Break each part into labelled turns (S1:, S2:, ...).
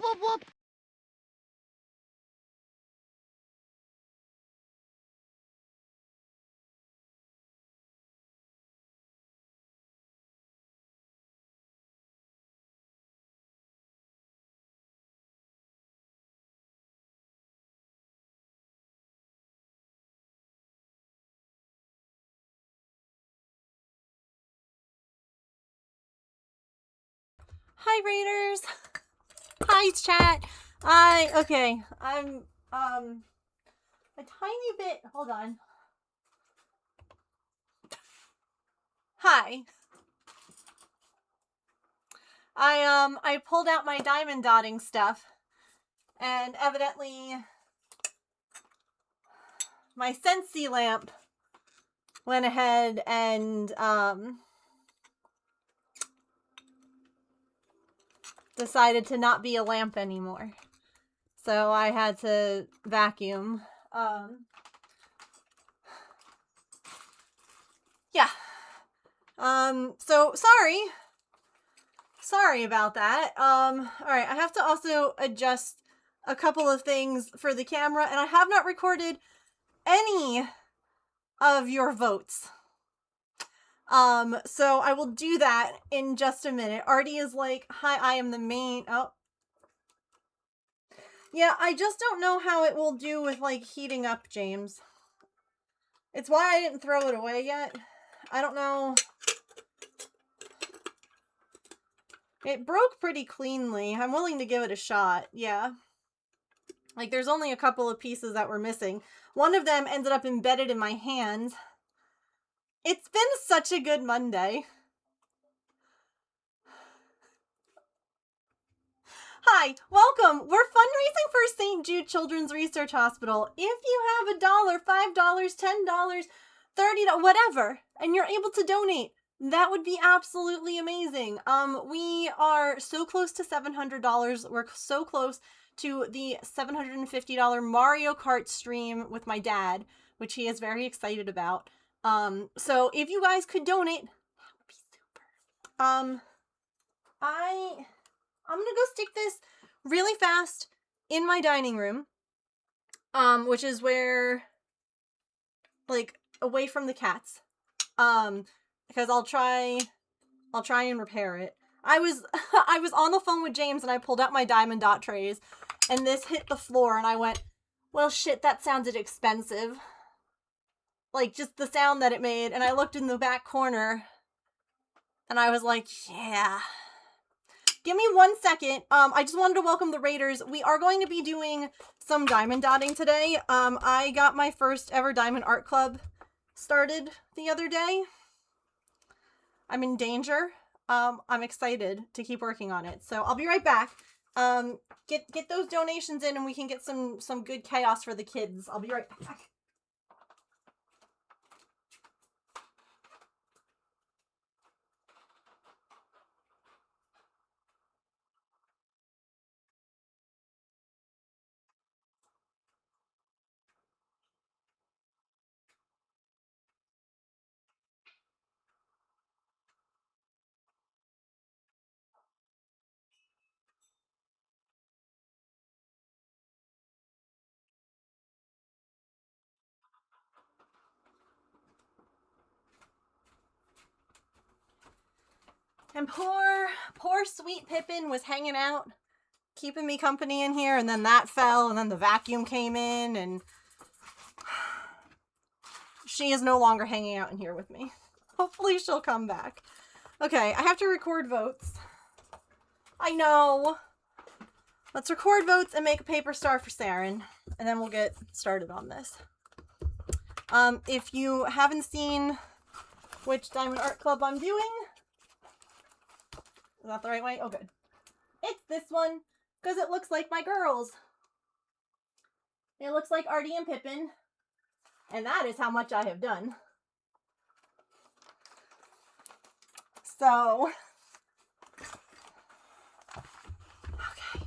S1: whoop, whoop.
S2: Hi, Raiders. Hi, chat. Okay. I'm, a tiny bit, hold on. Hi. I pulled out my diamond dotting stuff, and evidently my Scentsy lamp went ahead and, decided to not be a lamp anymore. So I had to vacuum. Yeah. So sorry. Sorry about that. Alright, I have to also adjust a couple of things for the camera, and I have not recorded any of your votes. So I will do that in just a minute. Artie is like, hi, I am the main. Oh. Yeah, I just don't know how it will do with, like, heating up, James. It's why I didn't throw it away yet. I don't know. It broke pretty cleanly. I'm willing to give it a shot. Yeah. Like, there's only a couple of pieces that were missing. One of them ended up embedded in my hand. It's been such a good Monday. Hi, welcome. We're fundraising for St. Jude Children's Research Hospital. If you have $1, $5, $10, $30, whatever, and you're able to donate, that would be absolutely amazing. We are so close to $700. We're so close to the $750 Mario Kart stream with my dad, which he is very excited about. So if you guys could donate, that would be super. I'm gonna go stick this really fast in my dining room, which is where, like, away from the cats, because I'll try and repair it. I was on the phone with James and I pulled out my diamond dot trays, and this hit the floor, and I went, well, shit, that sounded expensive. Like, just the sound that it made, and I looked in the back corner, and I was like, yeah. Give me 1 second. I just wanted to welcome the Raiders. We are going to be doing some diamond dotting today. I got my first ever Diamond Art Club started the other day. I'm in danger. I'm excited to keep working on it. So I'll be right back. Get those donations in and we can get some good chaos for the kids. I'll be right back. And poor sweet Pippin was hanging out, keeping me company in here, and then that fell, and then the vacuum came in, and she is no longer hanging out in here with me. Hopefully she'll come back. Okay, I have to record votes. I know. Let's record votes and make a paper star for Saren, and then we'll get started on this. If you haven't seen which Diamond Art Club I'm doing, is that the right way? Oh, good. It's this one, because it looks like my girls. It looks like Artie and Pippin, and that is how much I have done. So, okay.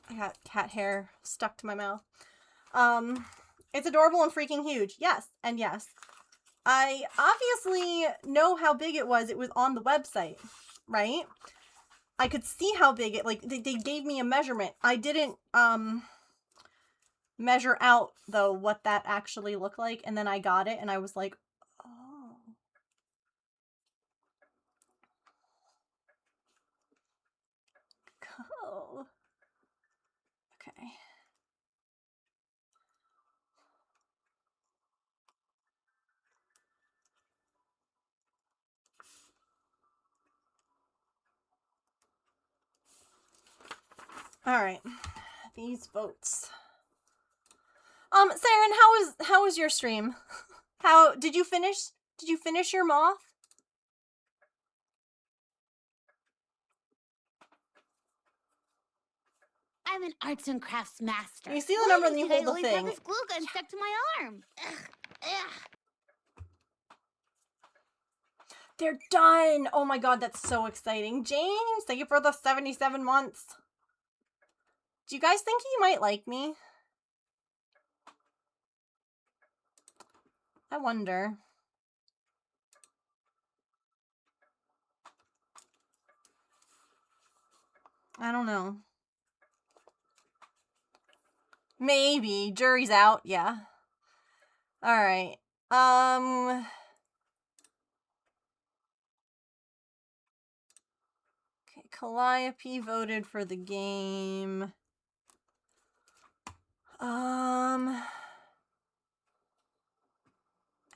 S2: I got cat hair stuck to my mouth. It's adorable and freaking huge. Yes, and yes. I obviously know how big it was. It was on the website, right? I could see how big it, like, they gave me a measurement. I didn't, measure out, though, what that actually looked like, and then I got it, and I was like, oh. Oh. Okay. Alright. These votes. Saren, how was your stream? Did you finish your moth?
S1: I'm an arts and crafts master.
S2: You see the number and you hold the
S1: I
S2: thing.
S1: have this glue gun stuck to my arm. Ugh.
S2: They're done! Oh my god, that's so exciting. James, thank you for the 77 months. Do you guys think he might like me? I wonder. I don't know. Maybe. Jury's out, yeah. Alright. Okay, Calliope voted for the game.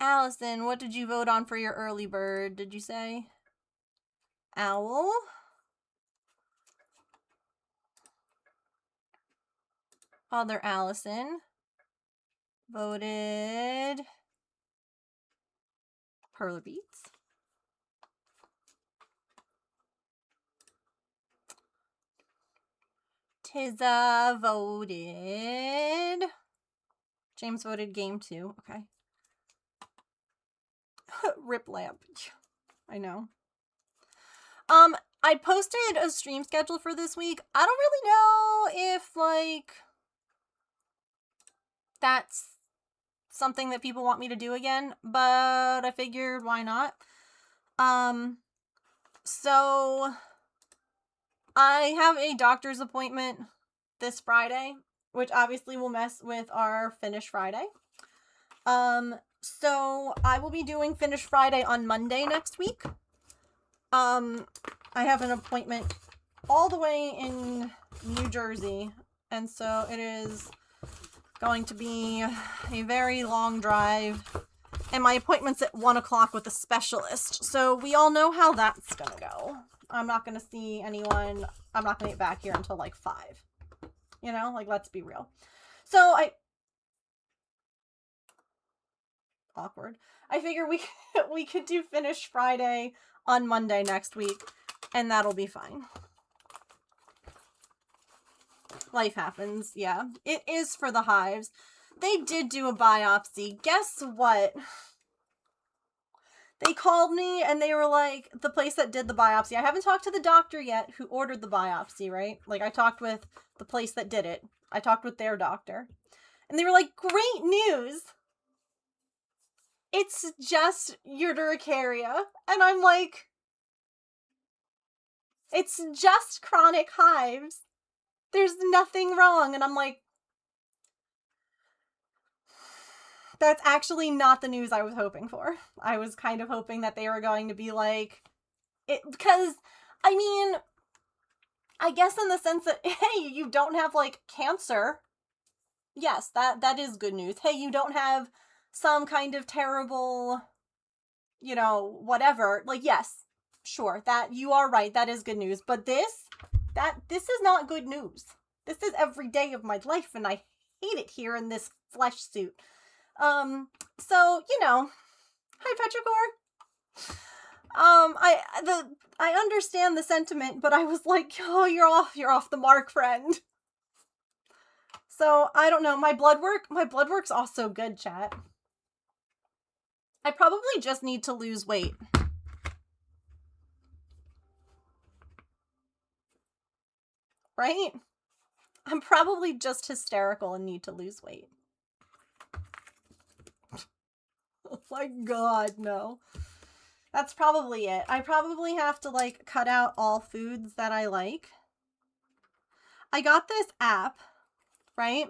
S2: Allison, what did you vote on for your early bird, did you say? Owl? Other Allison voted Perler Beats. Tiza voted. James voted game 2. Okay. Rip lamp. I know. I posted a stream schedule for this week. I don't really know if, like, that's something that people want me to do again, but I figured why not. So I have a doctor's appointment this Friday, which obviously will mess with our Finish Friday. So I will be doing Finish Friday on Monday next week. I have an appointment all the way in New Jersey, and so it is going to be a very long drive, and my appointment's at 1 o'clock with a specialist, so we all know how that's gonna go. I'm not gonna see anyone, I'm not gonna get back here until like 5. You know, like, let's be real. So awkward. I figure we could do Finish Friday on Monday next week, and that'll be fine. Life happens, yeah. It is for the hives. They did do a biopsy. Guess what? They called me and they were like, the place that did the biopsy. I haven't talked to the doctor yet who ordered the biopsy, right? Like, I talked with the place that did it. I talked with their doctor. And they were like, great news! It's just urticaria. And I'm like, it's just chronic hives. There's nothing wrong. And I'm like, that's actually not the news I was hoping for. I was kind of hoping that they were going to be like, because, I mean, I guess in the sense that, hey, you don't have, like, cancer. Yes, that is good news. Hey, you don't have some kind of terrible, you know, whatever. Like, yes, sure, that, you are right, that is good news. But this is not good news. This is every day of my life, and I hate it here in this flesh suit. So, you know, hi, Petrichor. I understand the sentiment, but I was like, oh, you're off the mark, friend. So, I don't know, my blood work's also good, chat. I probably just need to lose weight. Right? I'm probably just hysterical and need to lose weight. Oh my god, no. That's probably it. I probably have to, like, cut out all foods that I like. I got this app, right?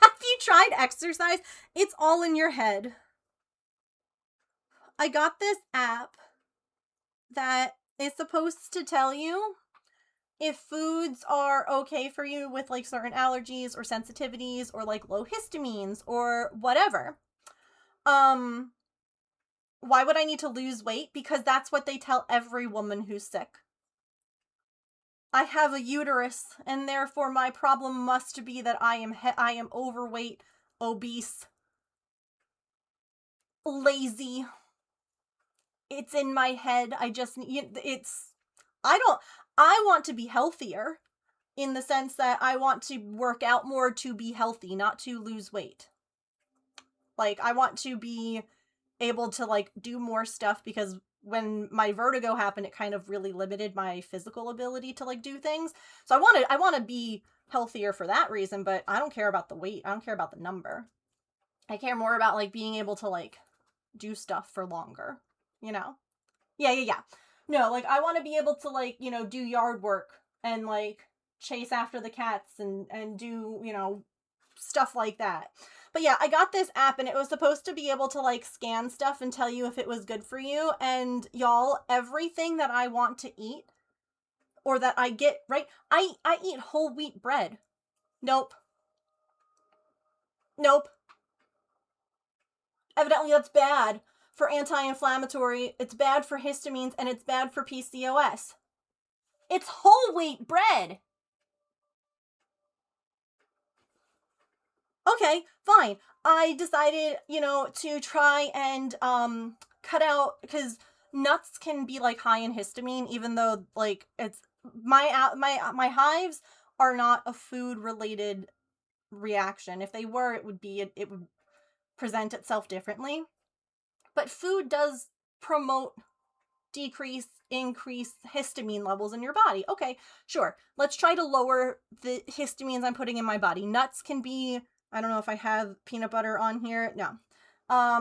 S2: Have you tried exercise? It's all in your head. I got this app that is supposed to tell you if foods are okay for you with, like, certain allergies or sensitivities or, like, low histamines or whatever. Why would I need to lose weight? Because that's what they tell every woman who's sick. I have a uterus, and therefore my problem must be that I am overweight, obese, lazy. It's in my head. I want to be healthier in the sense that I want to work out more to be healthy, not to lose weight. Like, I want to be able to, like, do more stuff because when my vertigo happened, it kind of really limited my physical ability to, like, do things. So I want to be healthier for that reason, but I don't care about the weight. I don't care about the number. I care more about, like, being able to, like, do stuff for longer, you know? Yeah. No, like, I want to be able to, like, you know, do yard work and, like, chase after the cats and do, you know, stuff like that. But yeah, I got this app and it was supposed to be able to, like, scan stuff and tell you if it was good for you. And y'all, everything that I want to eat or that I get, right? I eat whole wheat bread. Nope. Evidently that's bad for anti-inflammatory, it's bad for histamines, and it's bad for PCOS. It's whole wheat bread. Okay, fine. I decided, you know, to try and cut out, because nuts can be, like, high in histamine, even though, like, it's my hives are not a food related reaction. If they were, it would present itself differently. But food does promote increase histamine levels in your body. Okay, sure. Let's try to lower the histamines I'm putting in my body. Nuts can be, I don't know if I have peanut butter on here. No.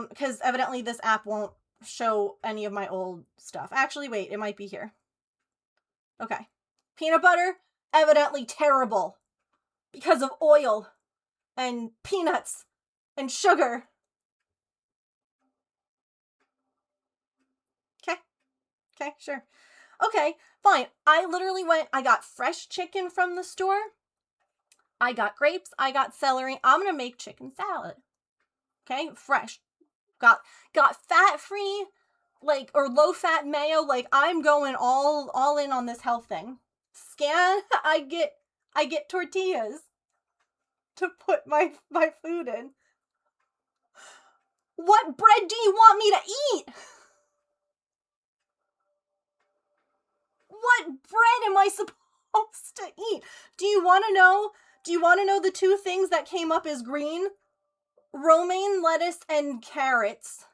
S2: Because evidently this app won't show any of my old stuff. Actually, wait, it might be here. Okay. Peanut butter, evidently terrible because of oil and peanuts and sugar. Okay, sure. Okay, fine. I literally I got fresh chicken from the store. I got grapes, I got celery. I'm gonna make chicken salad. Okay, fresh. Got fat-free, like, or low-fat mayo. Like, I'm going all in on this health thing. Scan, I get tortillas to put my food in. What bread do you want me to eat? What bread am I supposed to eat? Do you want to know? Do you want to know the two things that came up as green? Romaine lettuce and carrots.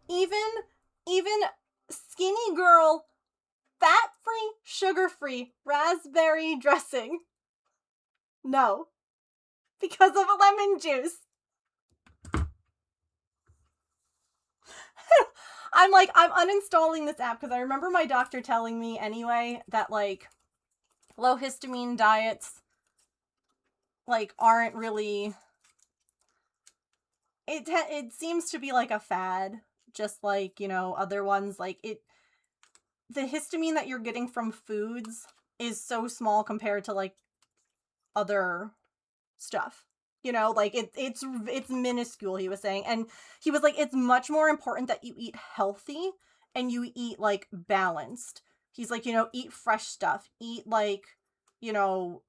S2: Even skinny girl, fat-free, sugar-free raspberry dressing. No. Because of lemon juice. I'm uninstalling this app because I remember my doctor telling me anyway that, like, low histamine diets, like, aren't really, it seems to be like a fad, just like, you know, other ones. Like, the histamine that you're getting from foods is so small compared to, like, other stuff. You know, like, it's minuscule, he was saying. And he was like, it's much more important that you eat healthy and you eat, like, balanced. He's like, you know, eat fresh stuff. Eat, like, you know,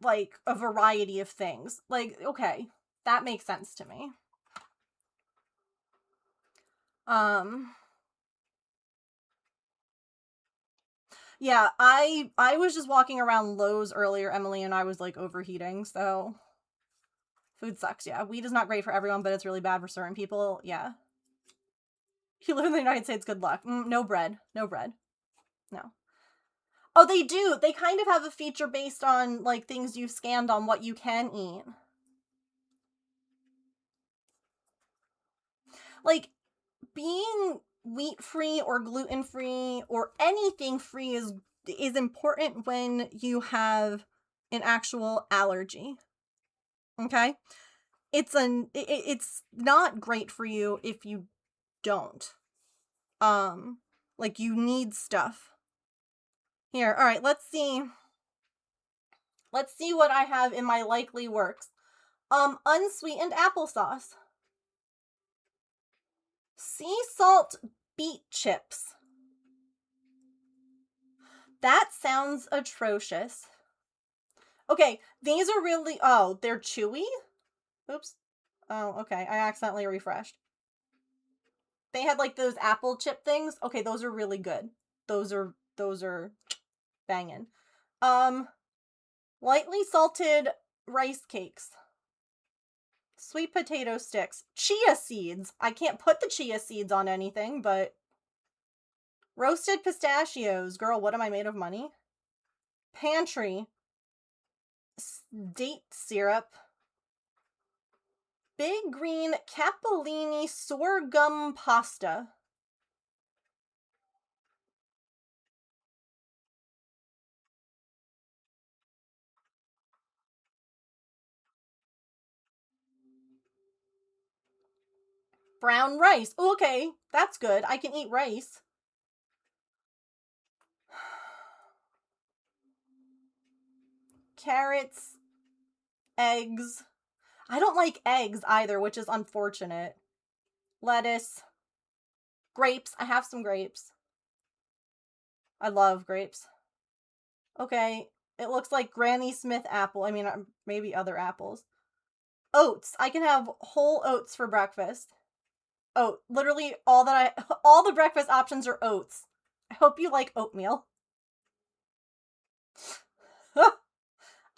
S2: like, a variety of things. Like, okay, that makes sense to me. Yeah, I was just walking around Lowe's earlier, Emily, and I was, like, overheating, so Food sucks, yeah. Weed is not great for everyone, but it's really bad for certain people, yeah. If you live in the United States, good luck. No bread. No bread. No. Oh, they do. They kind of have a feature based on, like, things you've scanned on what you can eat. Like, being wheat-free or gluten-free or anything free is important when you have an actual allergy. Okay? It's not great for you if you don't. Like, you need stuff. Here, all right, let's see. Let's see what I have in my likely works. Unsweetened applesauce. Sea salt beet chips. That sounds atrocious. Okay, these are really... Oh, they're chewy? Oops. Oh, okay. I accidentally refreshed. They had, like, those apple chip things. Okay, those are really good. Those are banging. Lightly salted rice cakes. Sweet potato sticks. Chia seeds. I can't put the chia seeds on anything, but... Roasted pistachios. Girl, what am I made of money? Pantry. Date syrup. Big green capellini sorghum pasta. Brown rice. Ooh, okay, that's good. I can eat rice. Carrots. Eggs. I don't like eggs either, which is unfortunate. Lettuce. Grapes. I have some grapes. I love grapes. Okay, it looks like Granny Smith apple. I mean, maybe other apples. Oats. I can have whole oats for breakfast. Oh, literally all the breakfast options are oats. I hope you like oatmeal.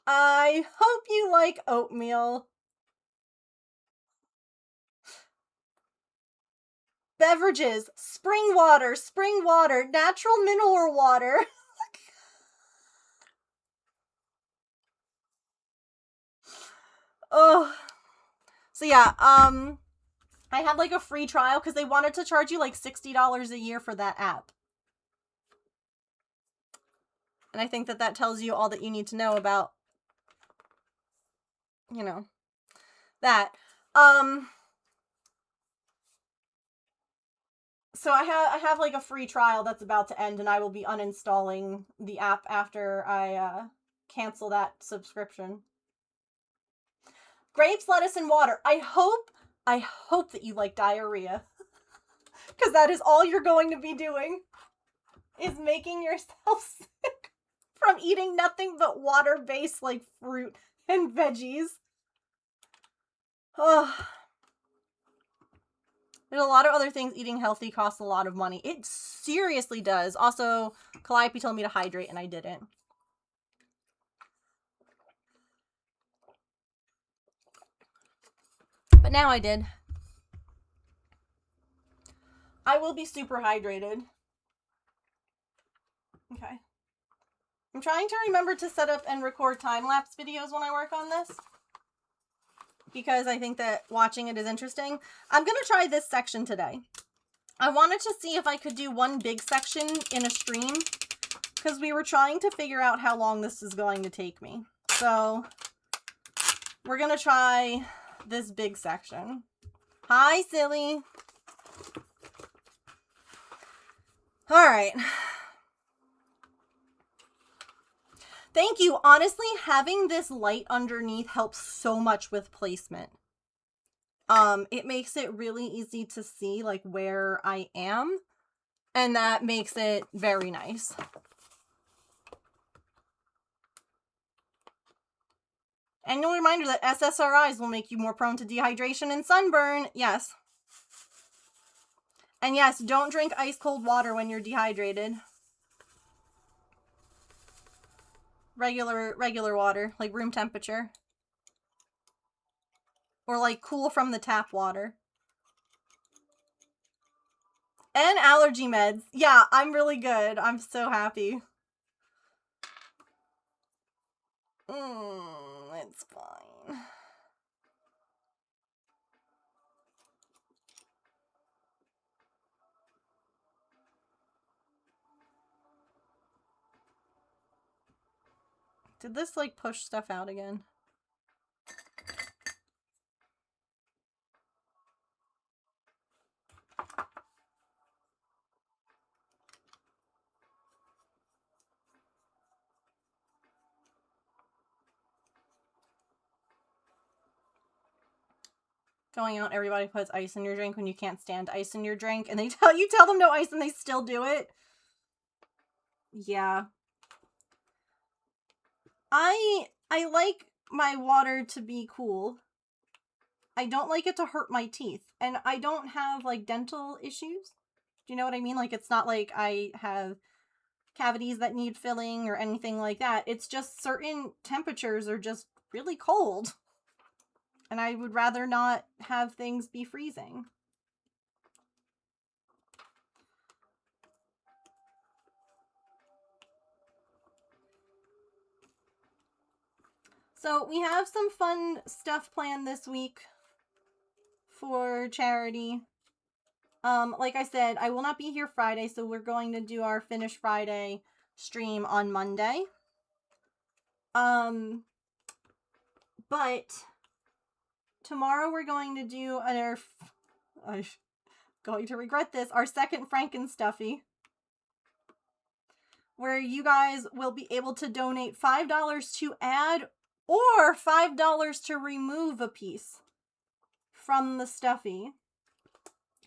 S2: I hope you like oatmeal. Beverages. Spring water, natural mineral water. Oh. So yeah, I had like a free trial because they wanted to charge you like $60 a year for that app. And I think that tells you all that you need to know about, you know, that. So I have like a free trial that's about to end, and I will be uninstalling the app after I cancel that subscription. Grapes, lettuce, and water. I hope that you like diarrhea. Because that is all you're going to be doing. Is making yourself sick from eating nothing but water-based, like, fruit and veggies. Ugh. There's a lot of other things. Eating healthy costs a lot of money. It seriously does. Also, Calliope told me to hydrate, and I didn't. But now I did. I will be super hydrated. Okay. I'm trying to remember to set up and record time-lapse videos when I work on this, because I think that watching it is interesting. I'm going to try this section today. I wanted to see if I could do one big section in a stream, because we were trying to figure out how long this is going to take me. So, we're going to try this big section. Hi, silly. Alright. Thank you. Honestly, having this light underneath helps so much with placement. It makes it really easy to see, like, where I am, and that makes it very nice. Annual reminder that SSRIs will make you more prone to dehydration and sunburn. Yes. And yes, don't drink ice cold water when you're dehydrated. Regular water, like room temperature. Or like cool from the tap water. And allergy meds. Yeah, I'm really good. I'm so happy. It's fine. Did this like push stuff out again? Going out, everybody puts ice in your drink when you can't stand ice in your drink, and they tell them no ice and they still do it. Yeah. I like my water to be cool. I don't like it to hurt my teeth, and I don't have like dental issues. Do you know what I mean? Like, it's not like I have cavities that need filling or anything like that. It's just certain temperatures are just really cold. And I would rather not have things be freezing. So we have some fun stuff planned this week for charity. Like I said, I will not be here Friday, so we're going to do our Finish Friday stream on Monday. But tomorrow we're going to do I'm going to regret this, our second Frankenstuffy, where you guys will be able to donate $5 to add or $5 to remove a piece from the stuffy.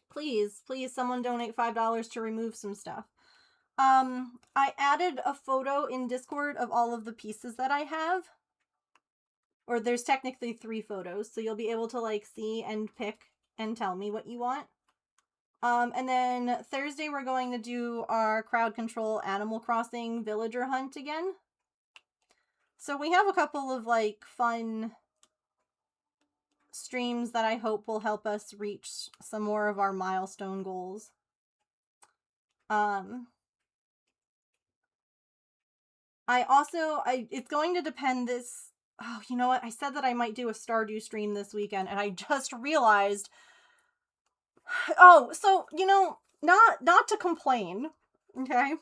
S2: Please, someone donate $5 to remove some stuff. I added a photo in Discord of all of the pieces that I have. Or there's technically 3 photos, so you'll be able to like see and pick and tell me what you want. And then Thursday we're going to do our crowd control Animal Crossing villager hunt again. So we have a couple of like fun streams that I hope will help us reach some more of our milestone goals. It's going to depend this. Oh, you know what? I said that I might do a Stardew stream this weekend, and I just realized. Oh, so, you know, not to complain, okay?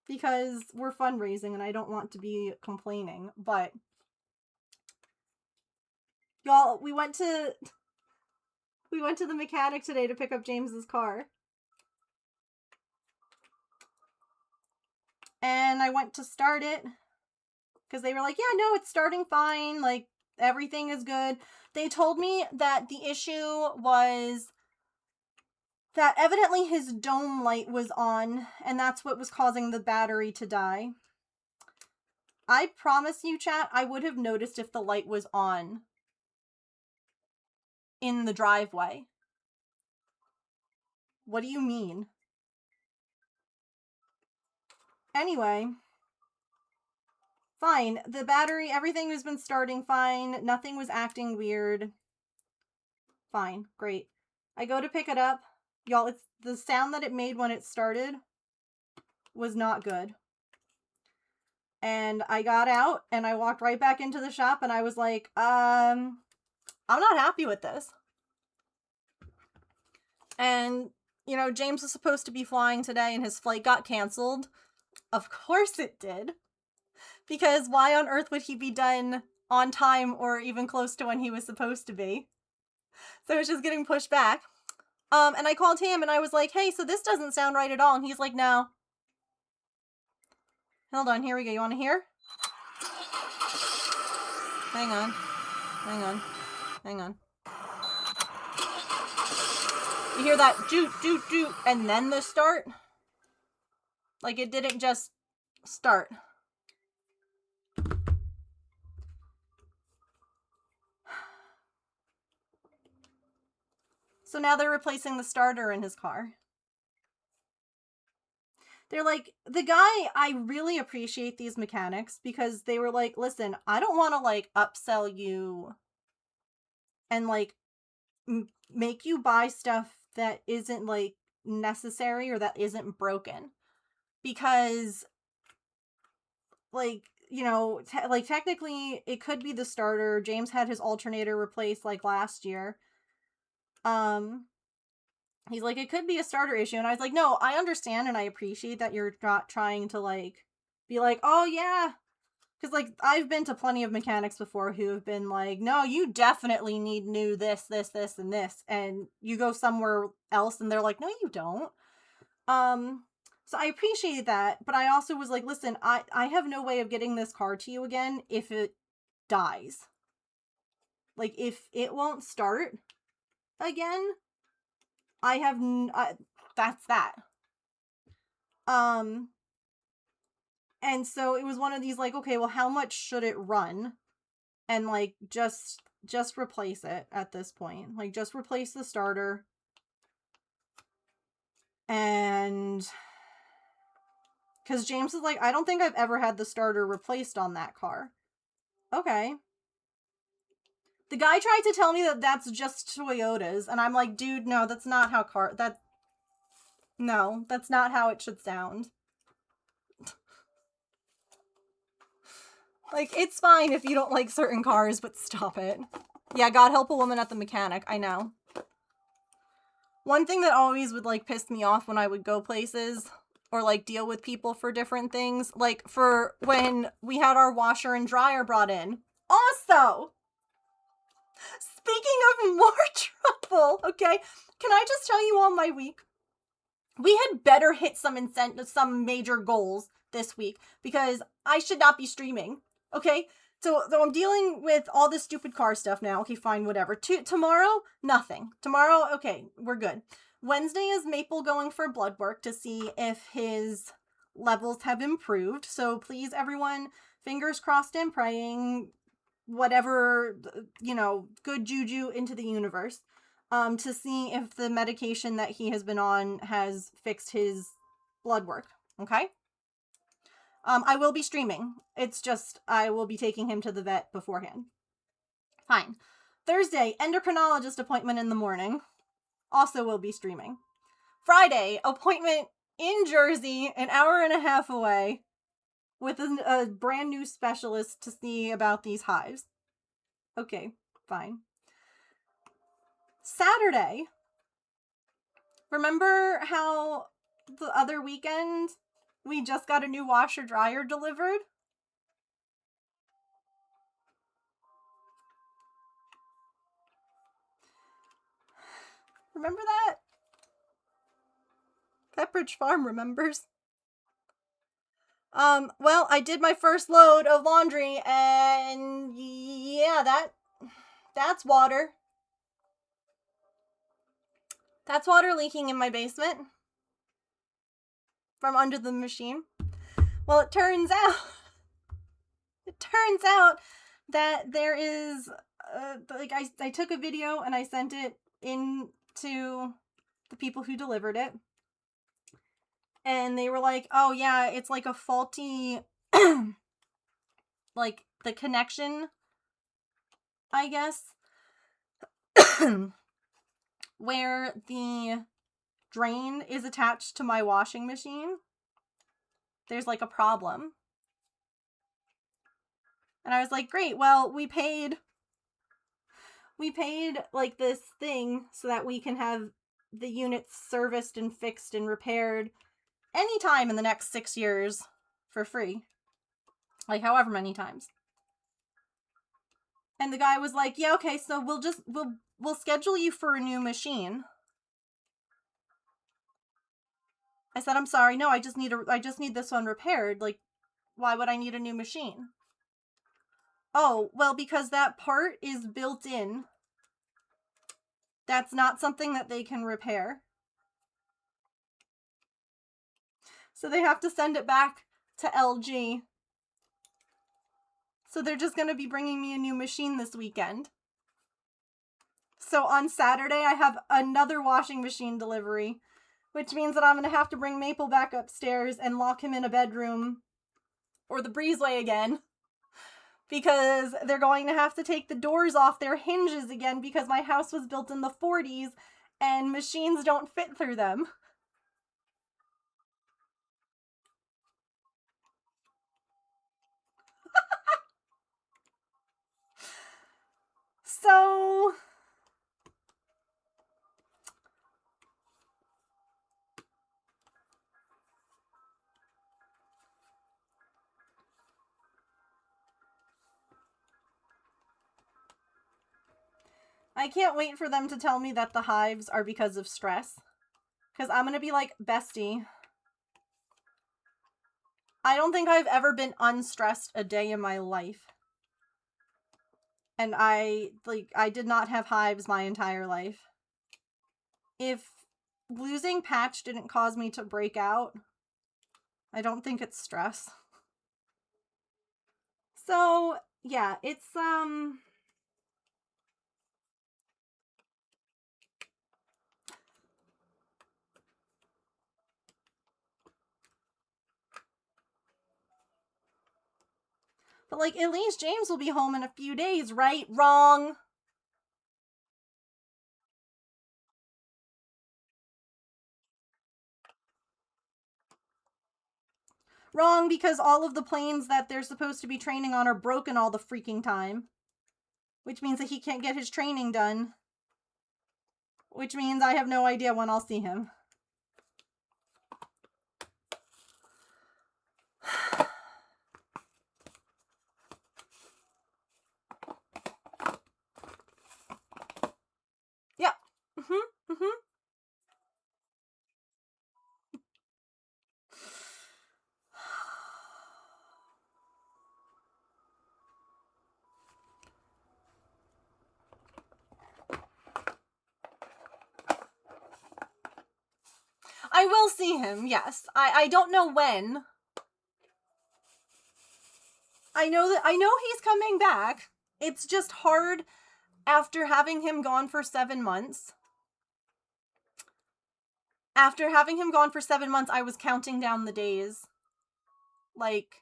S2: Because we're fundraising and I don't want to be complaining, but y'all, we went to the mechanic today to pick up James's car. And I went to start it because they were like, yeah, no, it's starting fine. Like, everything is good. They told me that the issue was that evidently his dome light was on, and that's what was causing the battery to die. I promise you, chat, I would have noticed if the light was on in the driveway. What do you mean? Anyway, fine. The battery, everything has been starting fine. Nothing was acting weird. Fine. Great. I go to pick it up. Y'all, it's the sound that it made when it started was not good. And I got out and I walked right back into the shop and I was like, I'm not happy with this. And, you know, James was supposed to be flying today and his flight got canceled. Of course it did. Because why on earth would he be done on time or even close to when he was supposed to be? So it was just getting pushed back. And I called him and I was like, hey, so this doesn't sound right at all. And he's like, no. Hold on, here we go. You want to hear? Hang on. Hang on. Hang on. You hear that doot, doot, doot, and then the start? Like, it didn't just start. So now they're replacing the starter in his car. They're like, the guy, I really appreciate these mechanics because they were like, listen, I don't want to like upsell you and like make you buy stuff that isn't like necessary or that isn't broken. Because like, you know, like technically it could be the starter. James had his alternator replaced like last year. He's like, it could be a starter issue. And I was like, no, I understand and I appreciate that you're not trying to like be like, oh yeah. Because like I've been to plenty of mechanics before who have been like, no, you definitely need new this, and this. And you go somewhere else and they're like, no, you don't. So I appreciate that, but I also was like, listen, I have no way of getting this car to you again if it dies. Like, if it won't start again, I have, that's that. And so it was one of these, like, okay, well, how much should it run? And, like, just replace it at this point. Like, just replace the starter. And because James is like, I don't think I've ever had the starter replaced on that car. Okay. The guy tried to tell me that that's just Toyotas, and I'm like, dude, no, that's not how no, that's not how it should sound. Like, it's fine if you don't like certain cars, but stop it. Yeah, God help a woman at the mechanic, I know. One thing that always would, like, piss me off when I would go places or, like, deal with people for different things, like, for when we had our washer and dryer brought in. Also, speaking of more trouble, okay, can I just tell you all my week? We had better hit some major goals this week because I should not be streaming, okay? So I'm dealing with all this stupid car stuff now. Okay, fine, whatever. Tomorrow, nothing. Tomorrow, okay, we're good. Wednesday is Maple going for blood work to see if his levels have improved. So please, everyone, fingers crossed and praying, whatever, you know, good juju into the universe, to see if the medication that he has been on has fixed his blood work, okay? I will be streaming. It's just, I will be taking him to the vet beforehand. Fine. Thursday, endocrinologist appointment in the morning. Also will be streaming. Friday, appointment in Jersey, an hour and a half away, with a brand new specialist to see about these hives. Okay, fine. Saturday, remember how the other weekend we just got a new washer dryer delivered? Remember that? Pepperidge Farm remembers. Well, I did my first load of laundry and yeah, that's water. That's water leaking in my basement from under the machine. Well, it turns out that there is, like, I took a video and I sent it in to the people who delivered it. And they were like, oh yeah, it's like a faulty, like, the connection, I guess, where the drain is attached to my washing machine. There's, like, a problem. And I was like, great, well, we paid, like, this thing so that we can have the units serviced and fixed and repaired anytime in the next 6 years for free. Like, however many times. And the guy was like, yeah, okay, so we'll schedule you for a new machine. I said, I'm sorry, no, I just need this one repaired. Like, why would I need a new machine? Oh, well, because that part is built in. That's not something that they can repair. So they have to send it back to LG. So they're just going to be bringing me a new machine this weekend. So on Saturday, I have another washing machine delivery, which means that I'm going to have to bring Maple back upstairs and lock him in a bedroom or the breezeway again because they're going to have to take the doors off their hinges again because my house was built in the 40s and machines don't fit through them. So I can't wait for them to tell me that the hives are because of stress. Because I'm going to be like, bestie, I don't think I've ever been unstressed a day in my life. And I did not have hives my entire life. If losing Patch didn't cause me to break out, I don't think it's stress. So, yeah, it's, but, like, at least James will be home in a few days, right? Wrong. Wrong, because all of the planes that they're supposed to be training on are broken all the freaking time. Which means that he can't get his training done. Which means I have no idea when I'll see him. Yeah. I will see him, yes. I don't know when. I know he's coming back. It's just hard after having him gone for 7 months. After having him gone for 7 months, I was counting down the days. Like,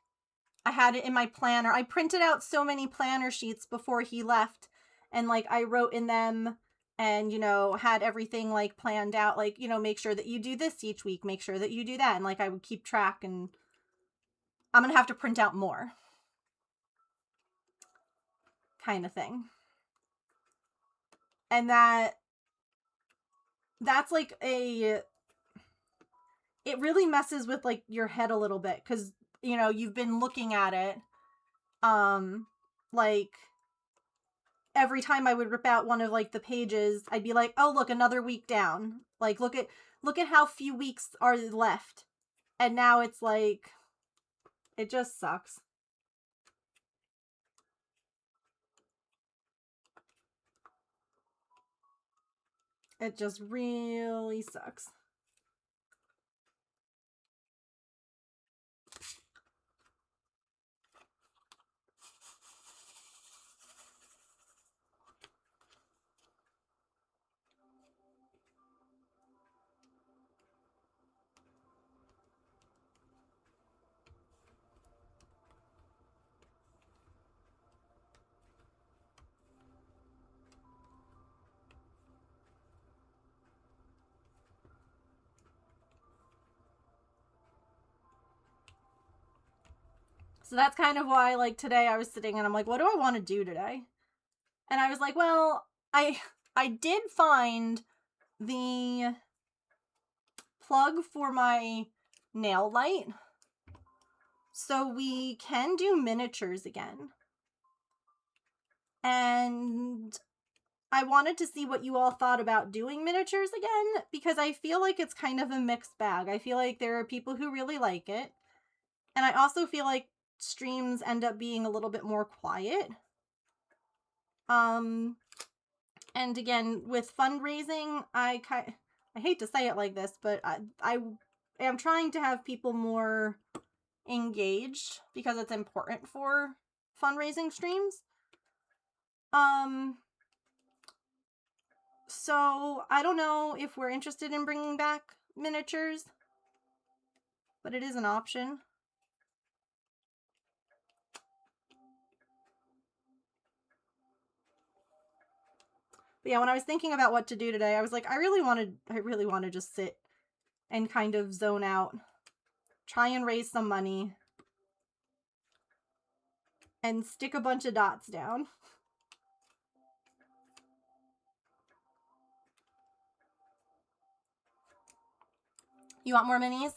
S2: I had it in my planner. I printed out so many planner sheets before he left. And, like, I wrote in them and, you know, had everything, like, planned out. Like, you know, make sure that you do this each week. Make sure that you do that. And, like, I would keep track. And I'm going to have to print out more. Kind of thing. And that's, like, it really messes with, like, your head a little bit. Because, you know, you've been looking at it. Like, every time I would rip out one of, like, the pages, I'd be like, oh, look, another week down. Like, look at how few weeks are left. And now it's like, it just sucks. It just really sucks. So that's kind of why, like, today I was sitting and I'm like, what do I want to do today? And I was like, well, I did find the plug for my nail light. So we can do miniatures again. And I wanted to see what you all thought about doing miniatures again, because I feel like it's kind of a mixed bag. I feel like there are people who really like it. And I also feel like streams end up being a little bit more quiet. And again, with fundraising, I hate to say it like this, but I am trying to have people more engaged because it's important for fundraising streams. So I don't know if we're interested in bringing back miniatures, but it is an option. But yeah, when I was thinking about what to do today, I was like, I really want to just sit and kind of zone out, try and raise some money, and stick a bunch of dots down. You want more minis?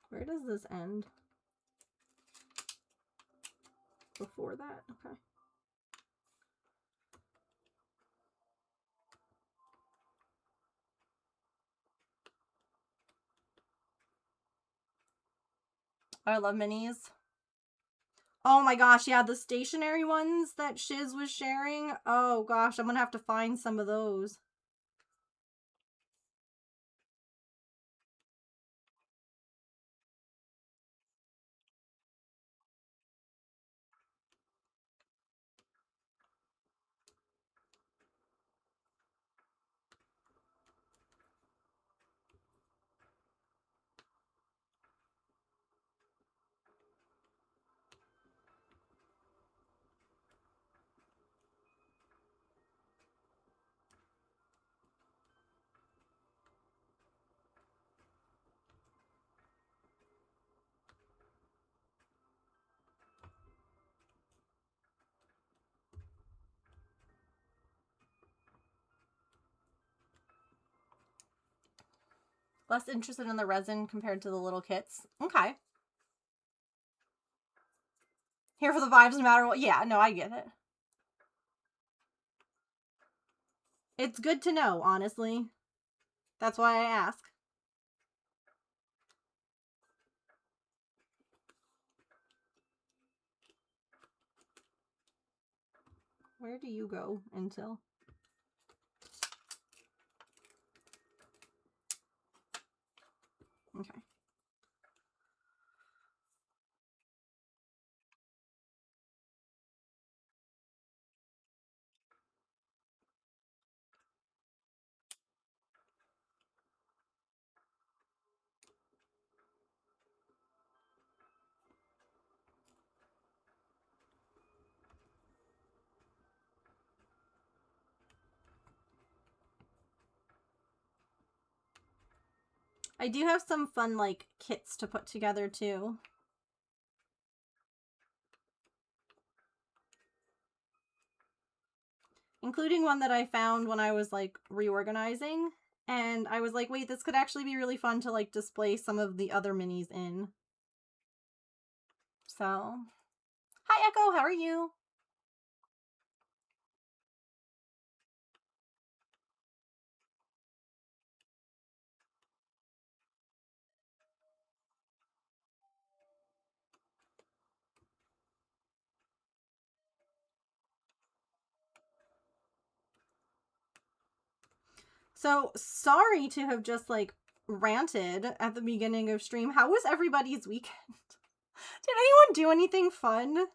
S2: Where does this end? Before that? Okay. I love minis. Oh my gosh, yeah, the stationary ones that Shiz was sharing. Oh gosh, I'm gonna have to find some of those. Less interested in the resin compared to the little kits. Okay. Here for the vibes no matter what. Yeah, no, I get it. It's good to know, honestly. That's why I ask. Where do you go until? Okay. I do have some fun, like, kits to put together, too. Including one that I found when I was, like, reorganizing. And I was like, wait, this could actually be really fun to, like, display some of the other minis in. So, hi, Echo, how are you? So, sorry to have just, like, ranted at the beginning of stream. How was everybody's weekend? Did anyone do anything fun?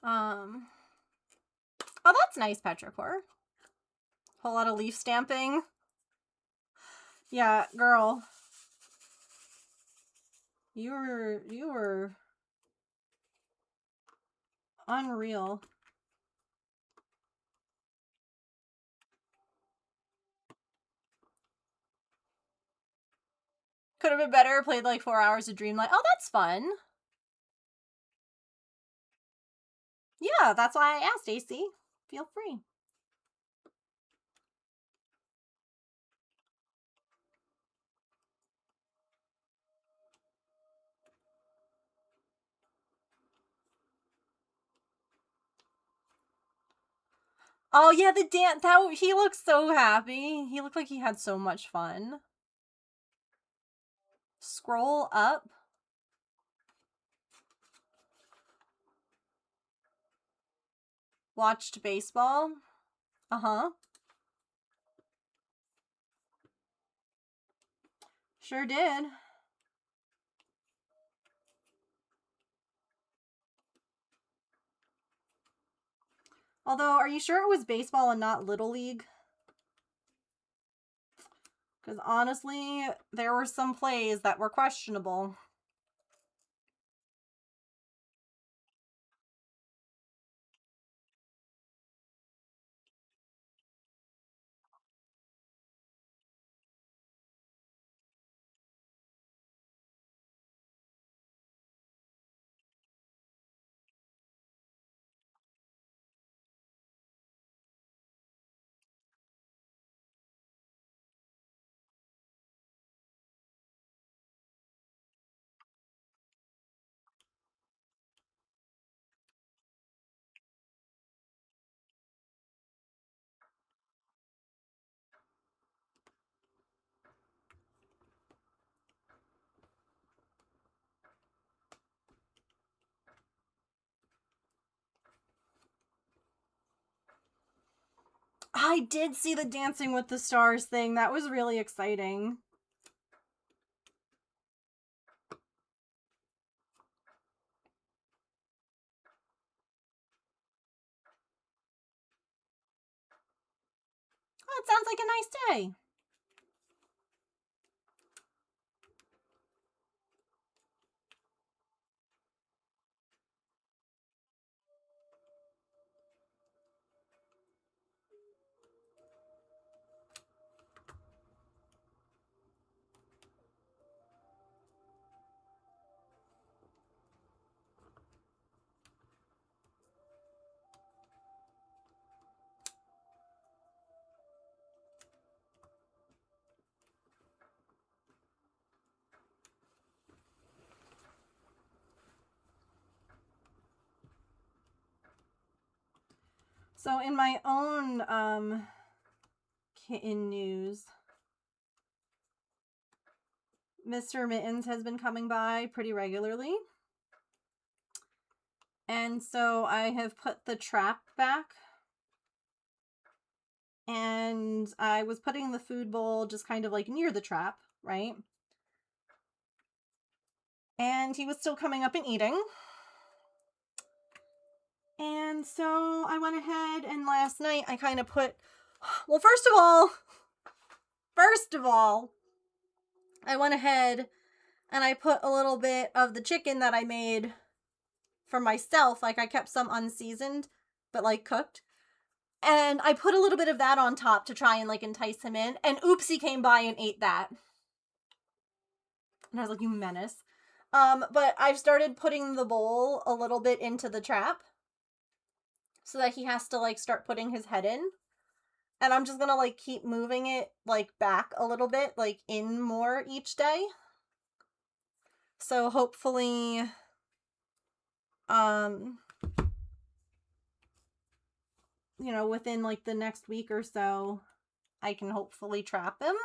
S2: Oh, that's nice, Petrichor. Whole lot of leaf stamping. Yeah, girl. You were unreal. Could have been better. Played like 4 hours of Dreamlight. Oh, that's fun. Yeah, that's why I asked, AC. Feel free. Oh yeah, the dance. He looked so happy. He looked like he had so much fun. Scroll up. Watched baseball. Uh-huh. Sure did. Although, are you sure it was baseball and not Little League? Because honestly, there were some plays that were questionable. I did see the Dancing with the Stars thing. That was really exciting. Oh, it sounds like a nice day. So in my own kitten news, Mr. Mittens has been coming by pretty regularly. And so I have put the trap back. And I was putting the food bowl just kind of like near the trap, right? And he was still coming up and eating. And so I went ahead and last night I kind of put, well, first of all, I went ahead and I put a little bit of the chicken that I made for myself. Like I kept some unseasoned, but like cooked. And I put a little bit of that on top to try and like entice him in. And Oopsie came by and ate that. And I was like, you menace. But I've started putting the bowl a little bit into the trap so that he has to like start putting his head in. And I'm just gonna like keep moving it like back a little bit, like in more each day. So hopefully, you know, within like the next week or so, I can hopefully trap him.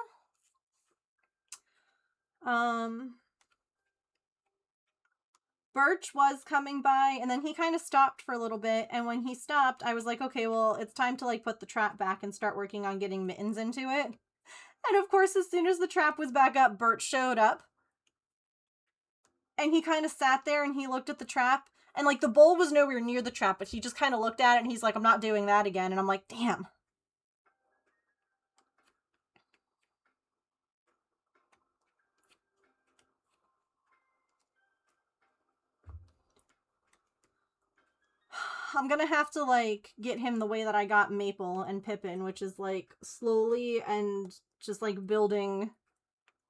S2: Birch was coming by and then he kind of stopped for a little bit. And when he stopped, I was like, okay, well, it's time to like put the trap back and start working on getting Mittens into it. And of course, as soon as the trap was back up, Birch showed up. And he kind of sat there and he looked at the trap. And like the bowl was nowhere near the trap, but he just kind of looked at it and he's like, I'm not doing that again. And I'm like, damn. I'm gonna have to like get him the way that I got Maple and Pippin, which is like slowly and just like building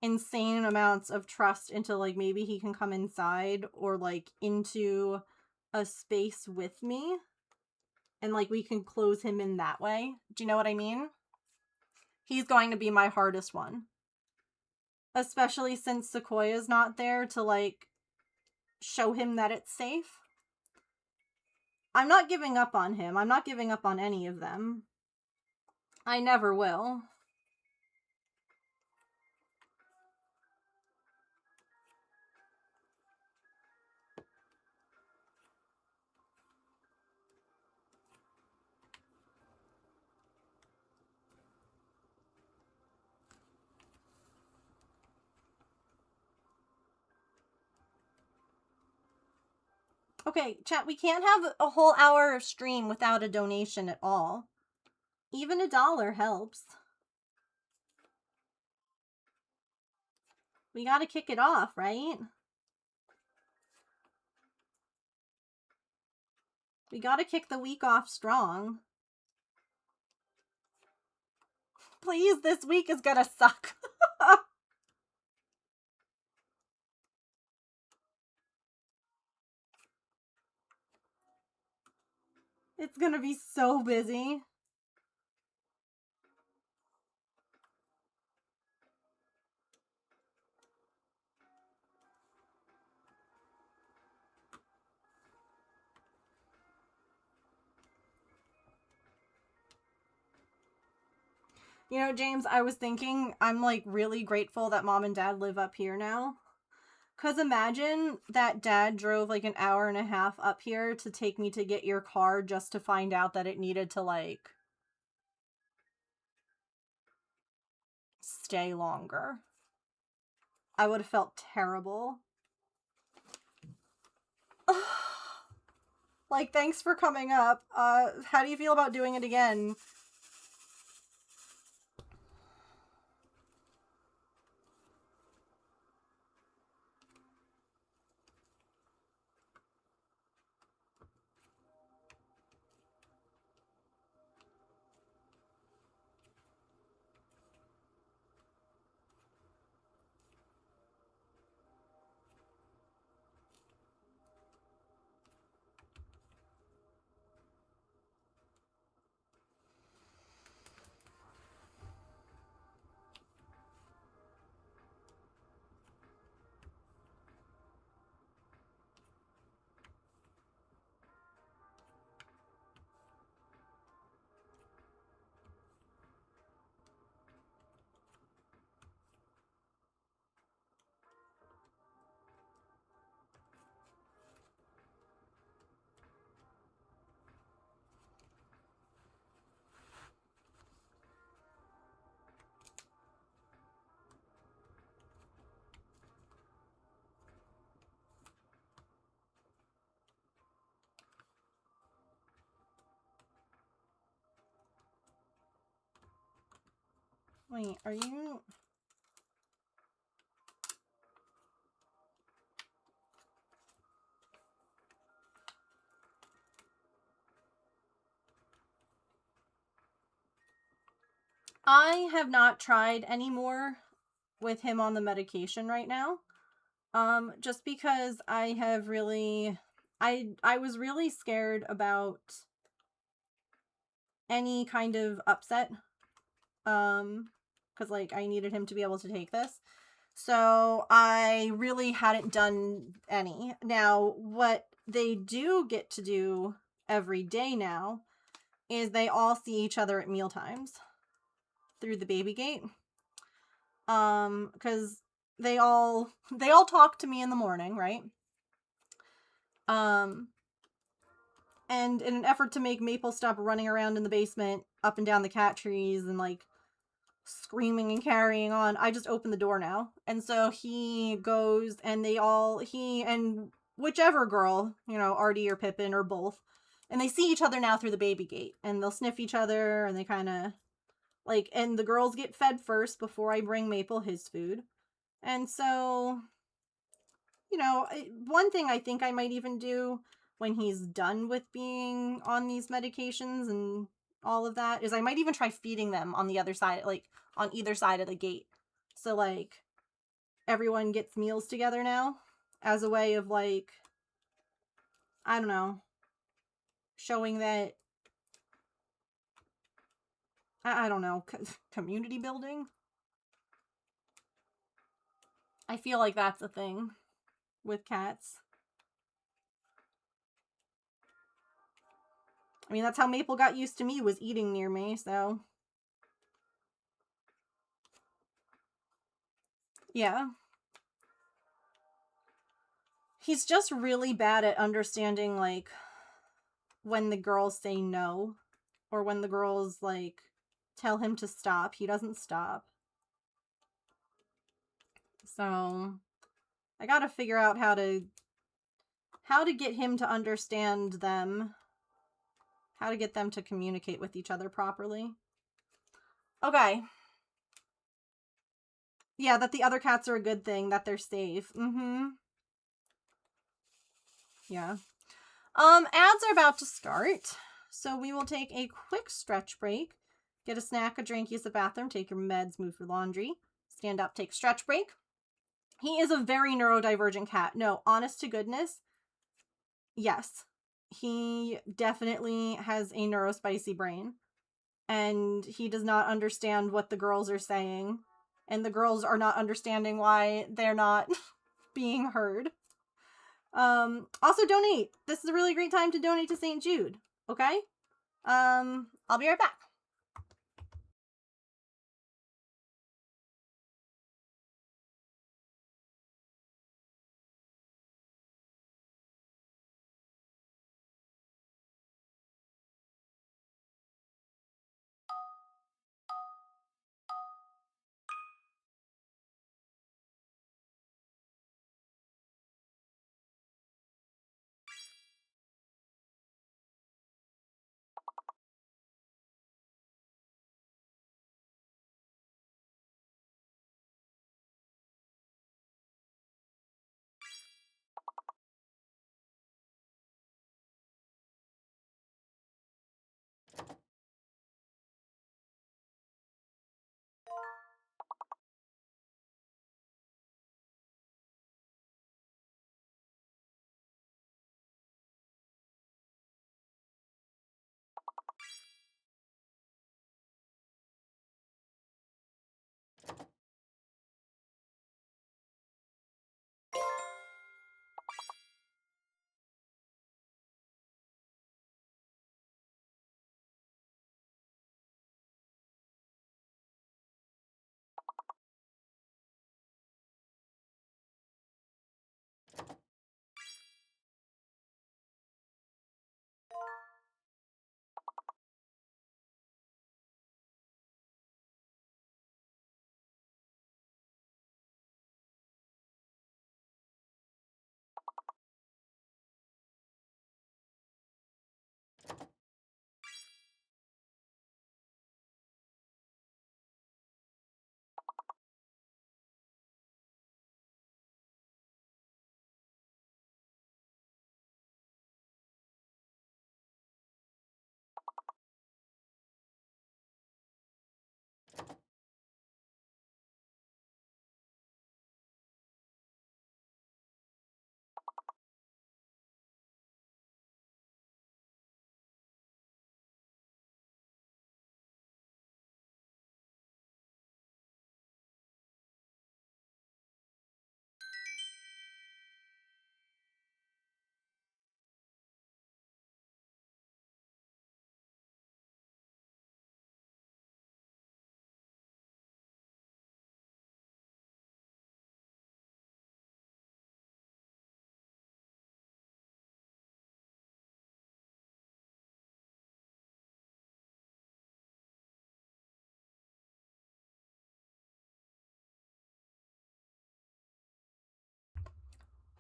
S2: insane amounts of trust into like maybe he can come inside or like into a space with me and like we can close him in that way. Do you know what I mean? He's going to be my hardest one. Especially since Sequoia's not there to like show him that it's safe. I'm not giving up on him. I'm not giving up on any of them. I never will. Okay, chat, we can't have a whole hour of stream without a donation at all. Even $1 helps. We gotta kick it off, right? We gotta kick the week off strong. Please, this week is gonna suck. It's gonna be so busy. You know, James, I was thinking I'm like really grateful that mom and dad live up here now. Because imagine that dad drove like an hour and a half up here to take me to get your car just to find out that it needed to like stay longer. I would have felt terrible. Like, thanks for coming up. How do you feel about doing it again? Wait, are you... I have not tried any more with him on the medication right now. Just because I have really... I was really scared about any kind of upset. Because, like, I needed him to be able to take this. So I really hadn't done any. Now, what they do get to do every day now is they all see each other at mealtimes through the baby gate. Because they all talk to me in the morning, right? And in an effort to make Maple stop running around in the basement, up and down the cat trees, and like screaming and carrying on, I just open the door now. And so he goes, and he and whichever girl, you know, Artie or Pippin or both, and they see each other now through the baby gate, and they'll sniff each other, and they kind of like, and the girls get fed first before I bring Maple his food. And so, you know, one thing I think I might even do when he's done with being on these medications and all of that is I might even try feeding them on the other side, like on either side of the gate. So like everyone gets meals together now as a way of like, I don't know, showing that, I don't know, community building. I feel like that's a thing with cats. I mean, that's how Maple got used to me, was eating near me, so. Yeah. He's just really bad at understanding, like, when the girls say no, or when the girls, like, tell him to stop. He doesn't stop. So, I gotta figure out how to get him to understand them. How to get them to communicate with each other properly. Okay. Yeah, that the other cats are a good thing, that they're safe. Mm-hmm. Yeah. Ads are about to start, so we will take a quick stretch break. Get a snack, a drink, use the bathroom, take your meds, move your laundry, stand up, take a stretch break. He is a very neurodivergent cat. No, honest to goodness, yes. He definitely has a neurospicy brain, and he does not understand what the girls are saying, and the girls are not understanding why they're not being heard. Also donate. This is a really great time to donate to St. Jude, okay? I'll be right back.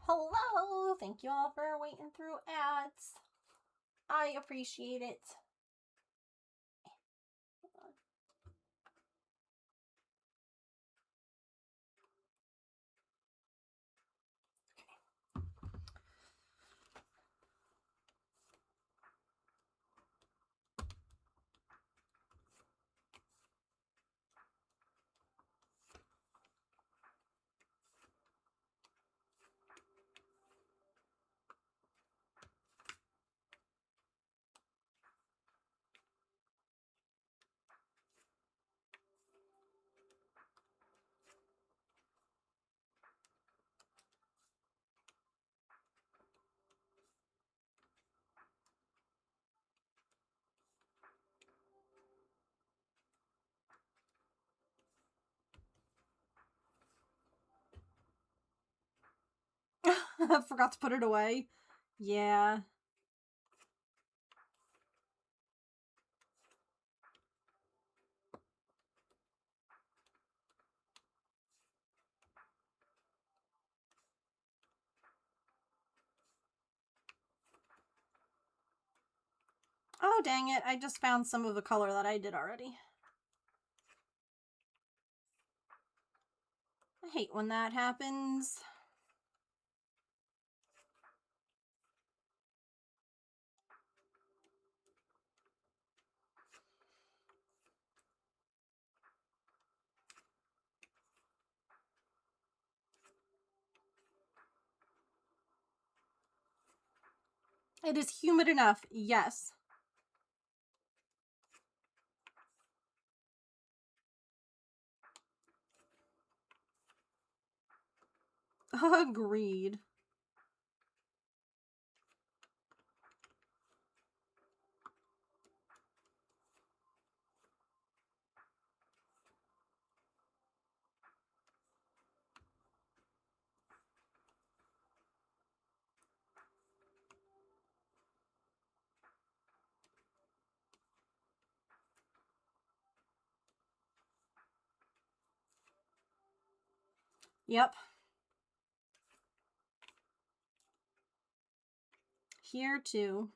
S2: Hello! Thank you all for waiting through ads. I appreciate it. Forgot to put it away. Yeah. Oh, dang it. I just found some of the color that I did already. I hate when that happens. It is humid enough, yes. Agreed. Yep. Here too.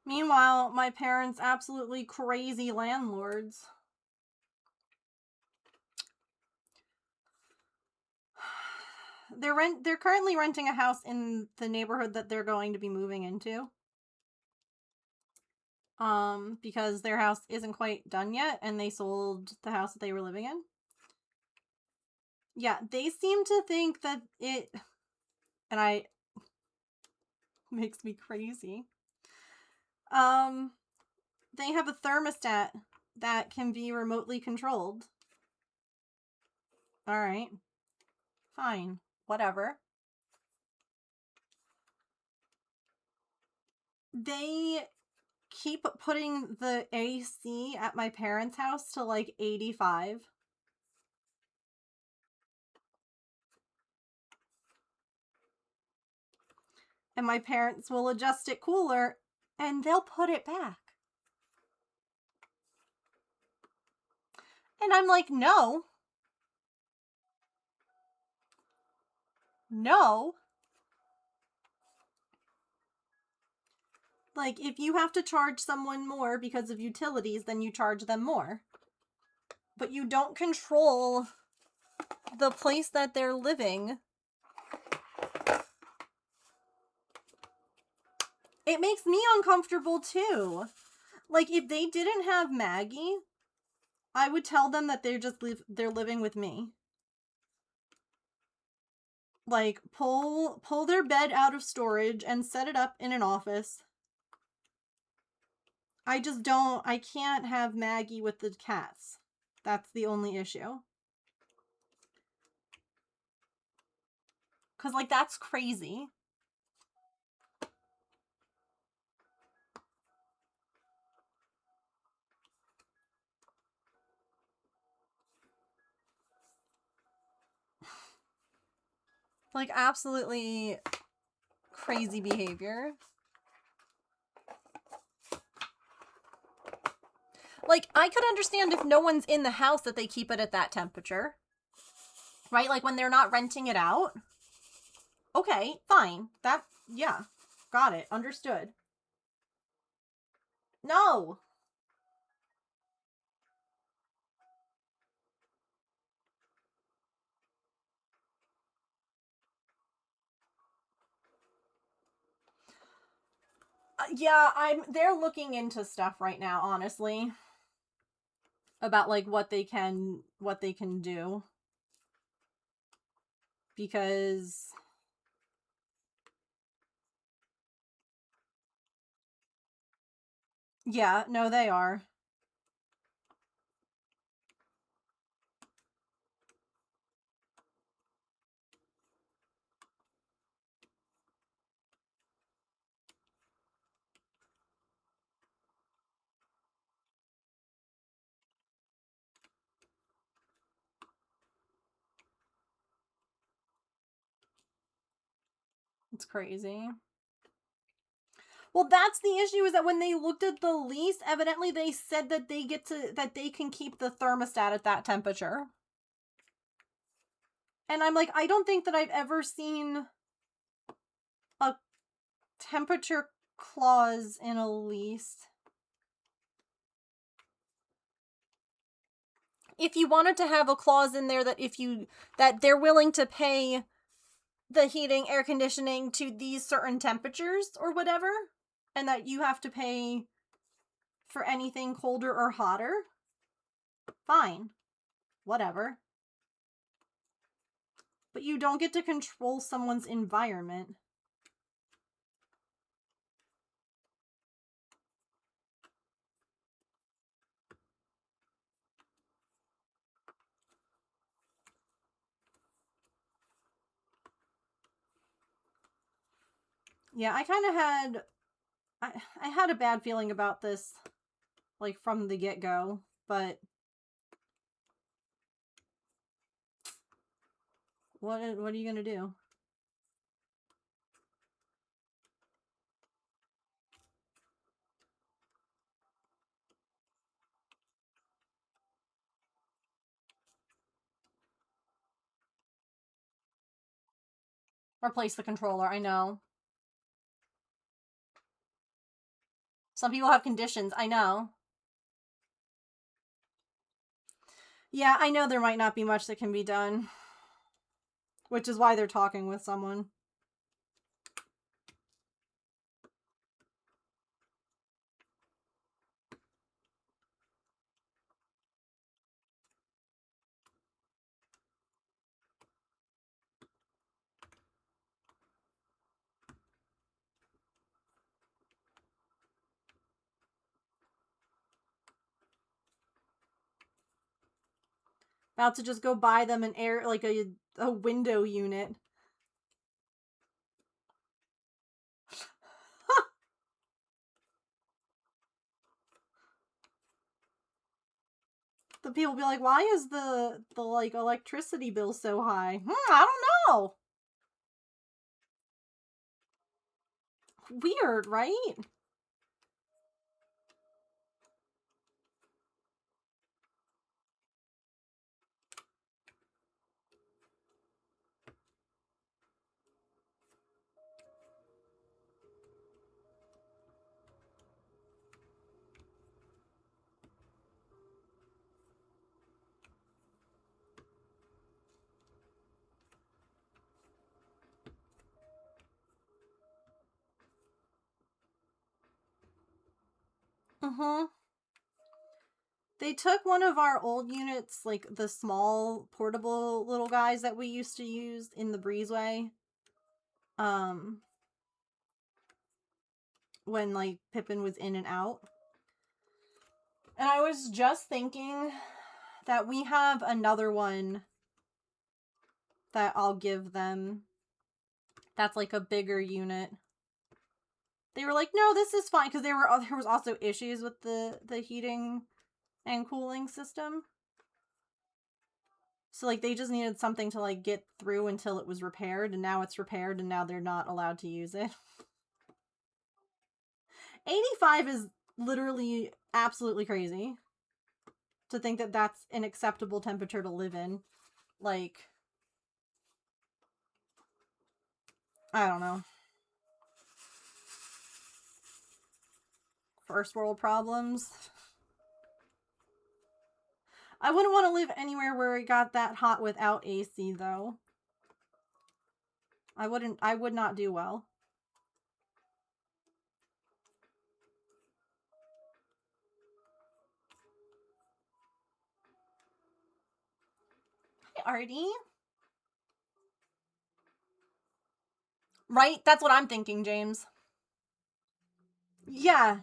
S2: Meanwhile, my parents' absolutely crazy landlords. They're currently renting a house in the neighborhood that they're going to be moving into. Because their house isn't quite done yet and they sold the house that they were living in. Yeah, they seem to think that and makes me crazy. They have a thermostat that can be remotely controlled. All right. Fine. Whatever. They keep putting the AC at my parents' house to like 85. And my parents will adjust it cooler and they'll put it back. And I'm like, no. No. Like, if you have to charge someone more because of utilities, then you charge them more. But you don't control the place that they're living. It makes me uncomfortable too. Like, if they didn't have Maggie, I would tell them that they're living with me. Like, pull their bed out of storage and set it up in an office. I can't have Maggie with the cats. That's the only issue. Cause like, that's crazy. Like, absolutely crazy behavior. Like, I could understand if no one's in the house that they keep it at that temperature. Right? Like, when they're not renting it out. Okay, fine. Yeah. Got it. Understood. No! Yeah, they're looking into stuff right now, honestly. About, like, what they can do. Because... yeah, no, they are. It's crazy. Well, that's the issue, is that when they looked at the lease, evidently they said that they can keep the thermostat at that temperature. And I'm like, I don't think that I've ever seen a temperature clause in a lease. If you wanted to have a clause in there that that they're willing to pay the heating, air conditioning to these certain temperatures or whatever, and that you have to pay for anything colder or hotter, fine. Whatever. But you don't get to control someone's environment. Yeah, I kind of had... I had a bad feeling about this, like, from the get-go, but... What are you gonna do? Replace the controller, I know. Some people have conditions, I know. Yeah, I know there might not be much that can be done. Which is why they're talking with someone. About to just go buy them an air, like a window unit. The people be like, why is the like electricity bill so high? I don't know. Weird, right? Mm-hmm. They took one of our old units, like the small portable little guys that we used to use in the breezeway. When like Pippin was in and out. And I was just thinking that we have another one that I'll give them. That's like a bigger unit. They were like, no, this is fine, because there was also issues with the heating and cooling system. So like they just needed something to like get through until it was repaired, and now it's repaired, and now they're not allowed to use it. 85 is literally absolutely crazy to think that that's an acceptable temperature to live in. Like, I don't know. First world problems. I wouldn't want to live anywhere where it got that hot without AC, though. I would not do well. Hi, Artie. Right? That's what I'm thinking, James. Yeah.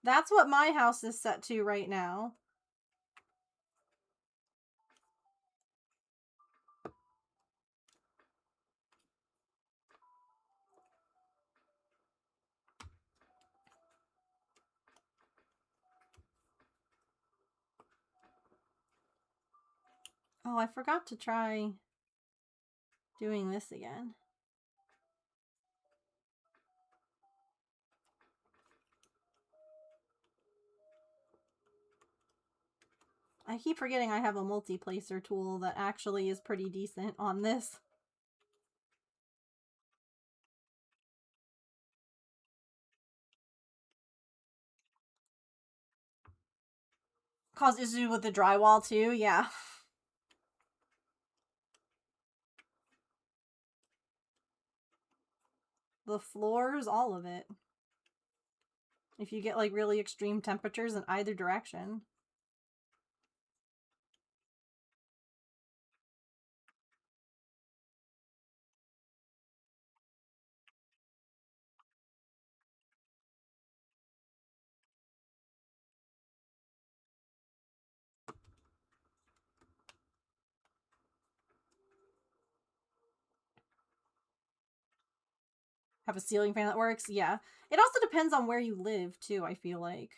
S2: That's what my house is set to right now. Oh, I forgot to try doing this again. I keep forgetting I have a multi-placer tool that actually is pretty decent on this. Cause issues with the drywall too, yeah. The floors, all of it. If you get like really extreme temperatures in either direction. Have a ceiling fan that works? Yeah. It also depends on where you live, too, I feel like.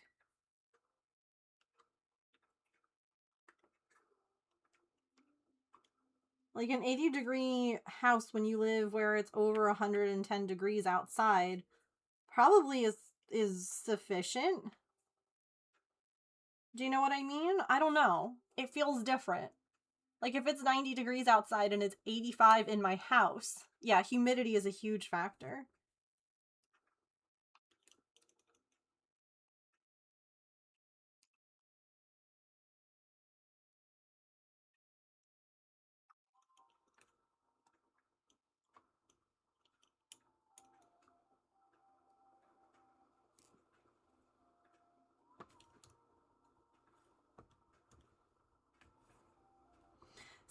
S2: Like an 80-degree house when you live where it's over 110 degrees outside probably is sufficient. Do you know what I mean? I don't know. It feels different. Like if it's 90 degrees outside and it's 85 in my house, yeah, humidity is a huge factor.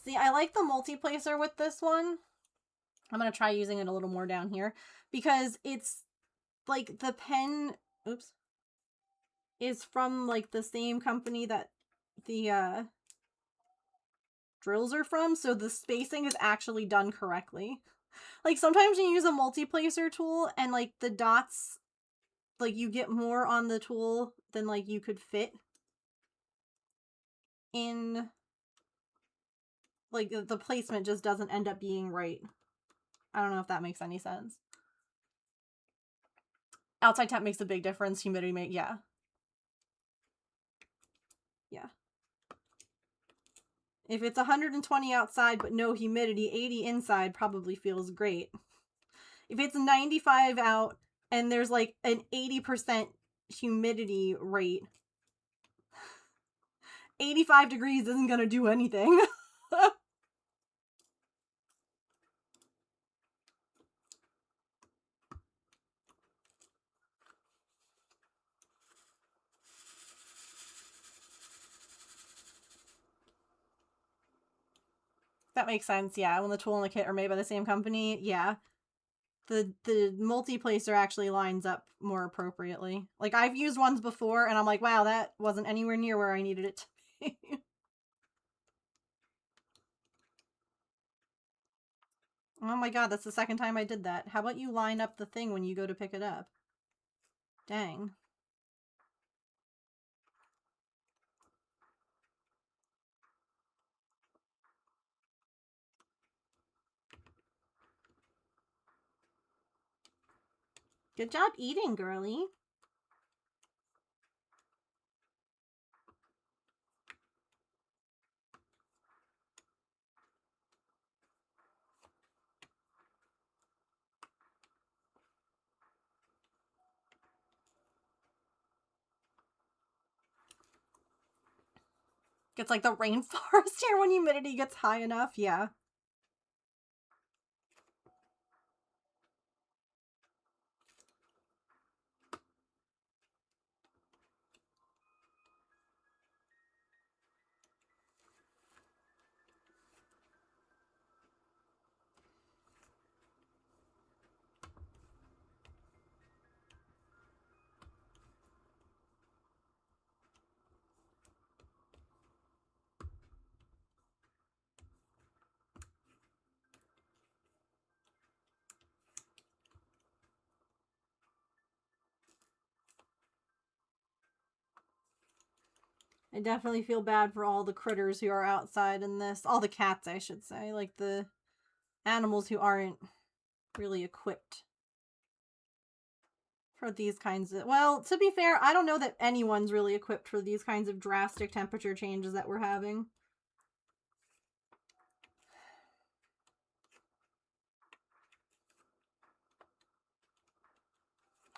S2: See, I like the multiplacer with this one. I'm going to try using it a little more down here because it's like the pen, oops, is from like the same company that the drills are from, so the spacing is actually done correctly. Like sometimes you use a multiplacer tool and like the dots, like you get more on the tool than like you could fit in, like the placement just doesn't end up being right. I don't know if that makes any sense. Outside temp makes a big difference. Humidity yeah. Yeah. If it's 120 outside but no humidity, 80 inside probably feels great. If it's 95 out and there's like an 80% humidity rate, 85 degrees isn't gonna do anything. That makes sense, yeah. When the tool and the kit are made by the same company, yeah. The multiplacer actually lines up more appropriately. Like, I've used ones before, and I'm like, wow, that wasn't anywhere near where I needed it to be. Oh my god, that's the second time I did that. How about you line up the thing when you go to pick it up? Dang. Good job eating, girly. Gets like the rainforest here when humidity gets high enough, yeah. I definitely feel bad for all the critters who are outside in this. All the cats, I should say. Like, the animals who aren't really equipped for these kinds of... Well, to be fair, I don't know that anyone's really equipped for these kinds of drastic temperature changes that we're having.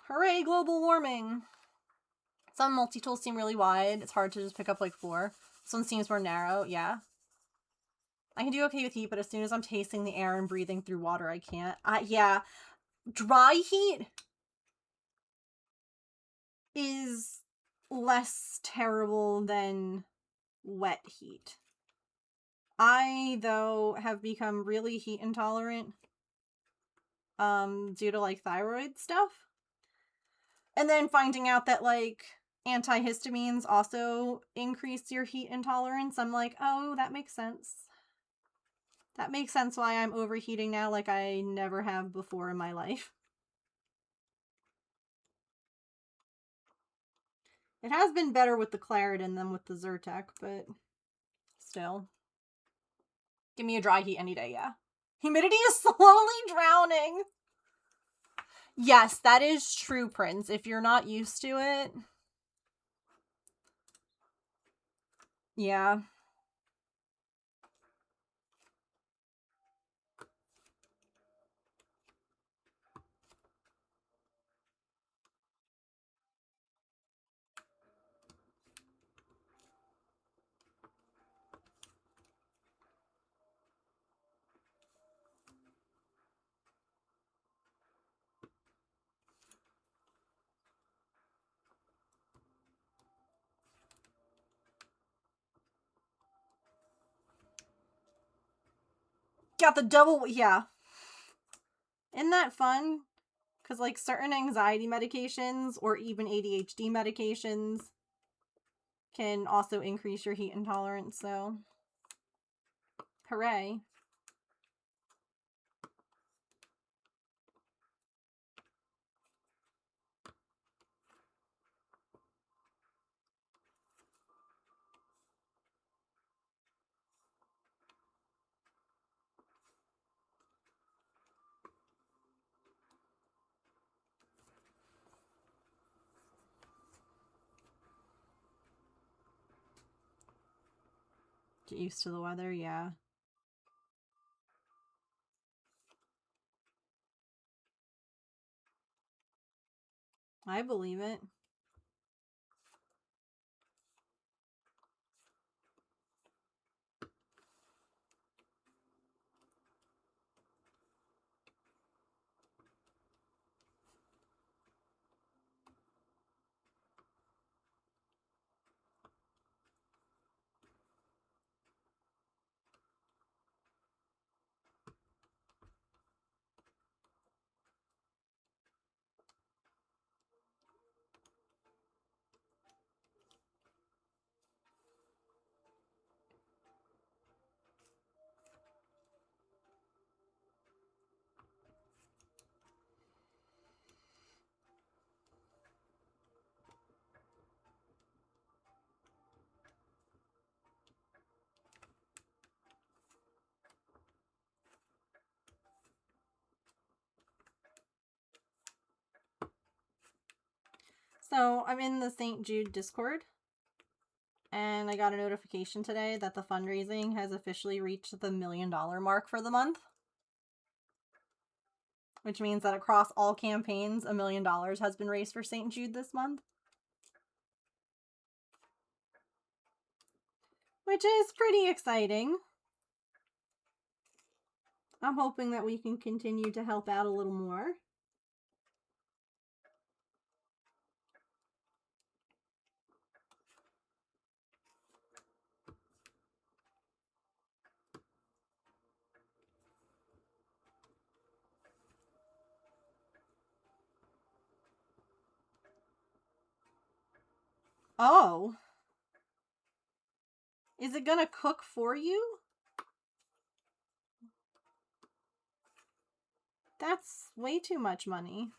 S2: Hooray, global warming! Some multi-tools seem really wide. It's hard to just pick up like 4. This one seems more narrow, yeah. I can do okay with heat, but as soon as I'm tasting the air and breathing through water, I can't. Yeah. Dry heat is less terrible than wet heat. I, though, have become really heat intolerant due to, like, thyroid stuff. And then finding out that, like, antihistamines also increase your heat intolerance, I'm like, oh, that makes sense. That makes sense why I'm overheating now like I never have before in my life. It has been better with the Claritin than with the Zyrtec, but still. Give me a dry heat any day, yeah. Humidity is slowly drowning. Yes, that is true, Prince. If you're not used to it. Yeah. Got the double, yeah. Isn't that fun? Because, like, certain anxiety medications or even ADHD medications can also increase your heat intolerance, so hooray. Get used to the weather, yeah. I believe it. So, I'm in the St. Jude Discord, and I got a notification today that the fundraising has officially reached the $1 million mark for the month. Which means that across all campaigns, $1 million has been raised for St. Jude this month. Which is pretty exciting. I'm hoping that we can continue to help out a little more. Oh. Is it gonna cook for you? That's way too much money.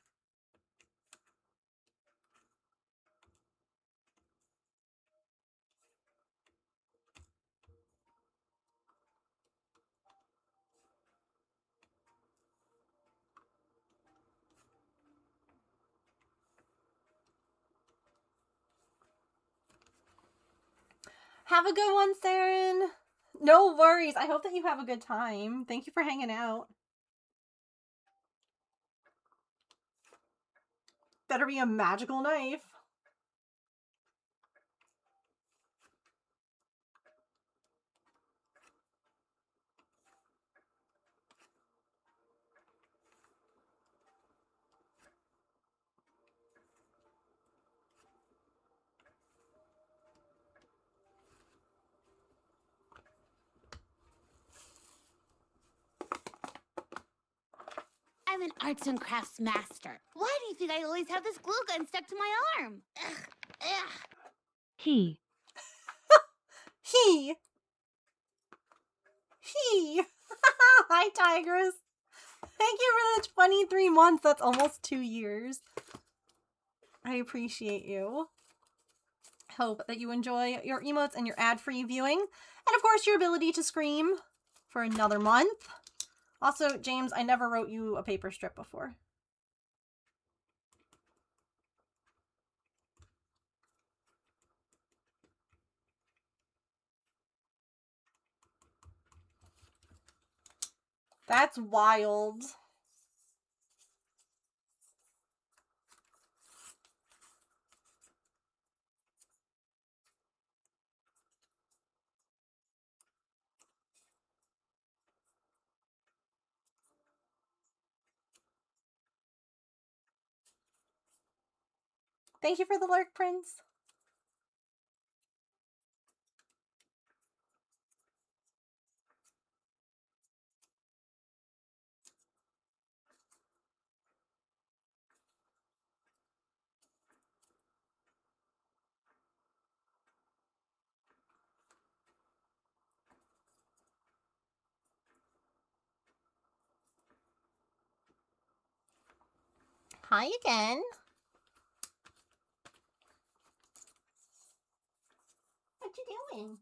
S2: Have a good one, Saren. No worries. I hope that you have a good time. Thank you for hanging out. Better be a magical knife.
S1: I'm an arts and crafts master. Why do you think I always have this glue gun stuck to my arm? Ugh, ugh.
S3: He.
S2: He. Hi, Tigress. Thank you for the 23 months. That's almost 2 years. I appreciate you. Hope that you enjoy your emotes and your ad-free viewing. And of course, your ability to scream for another month. Also, James, I never wrote you a paper strip before. That's wild. Thank you for the lurk, Prince. Hi again. What you doing?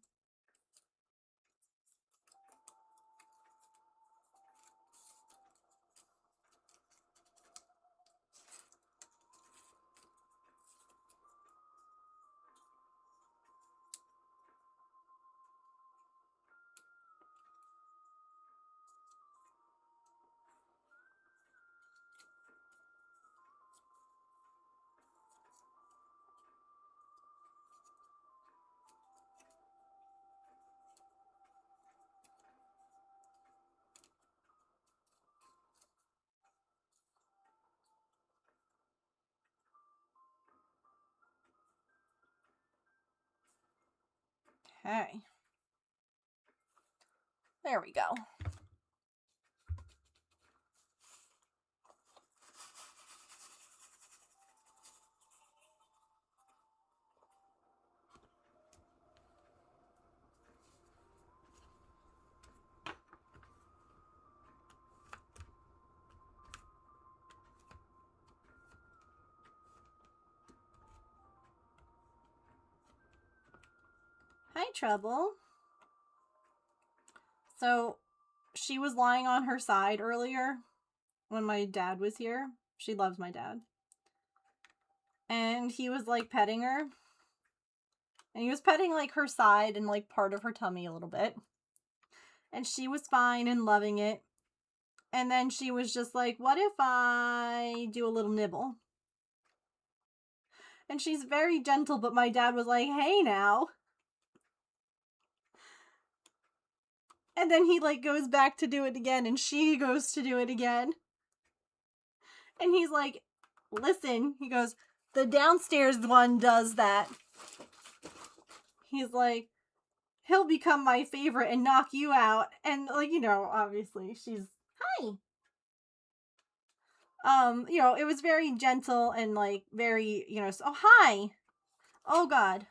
S2: Okay. There we go. Hi, Trouble. So, she was lying on her side earlier when my dad was here. She loves my dad. And he was, like, petting her. And he was petting, like, her side and, like, part of her tummy a little bit. And she was fine and loving it. And then she was just like, what if I do a little nibble? And she's very gentle, but my dad was like, hey now. And then he, like, goes back to do it again, and she goes to do it again. And he's like, listen, he goes, the downstairs one does that. He's like, he'll become my favorite and knock you out. And, like, you know, obviously, she's, hi. You know, it was very gentle and, like, very, you know, so, oh, hi. Oh, God.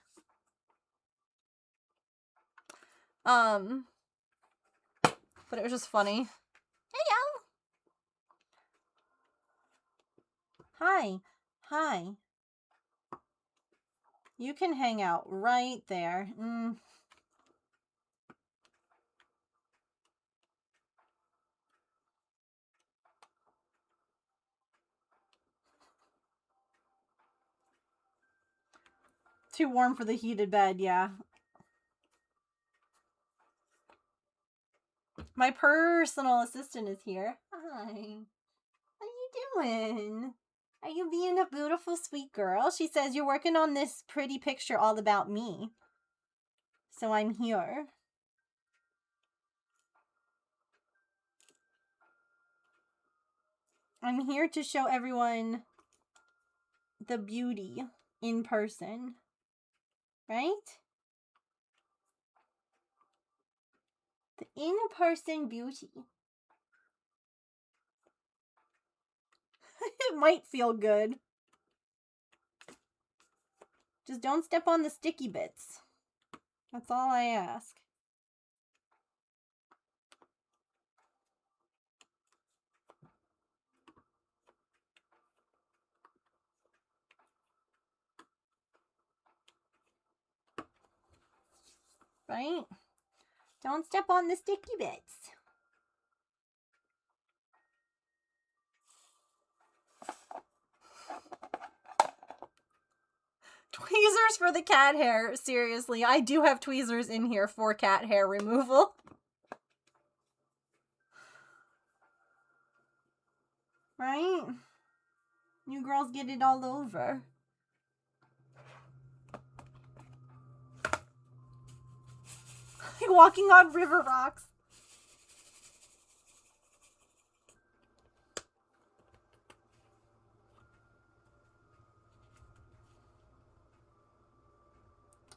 S2: But it was just funny. Hey, yo. Hi. Hi. You can hang out right there. Too warm for the heated bed, yeah. My personal assistant is here. Hi. How you doing? Are you being a beautiful, sweet girl? She says you're working on this pretty picture all about me. So I'm here. I'm here to show everyone the beauty in person. Right? The in-person beauty. It might feel good. Just don't step on the sticky bits. That's all I ask. Right? Don't step on the sticky bits. Tweezers for the cat hair. Seriously, I do have tweezers in here for cat hair removal. Right? You girls get it all over. Walking on river rocks.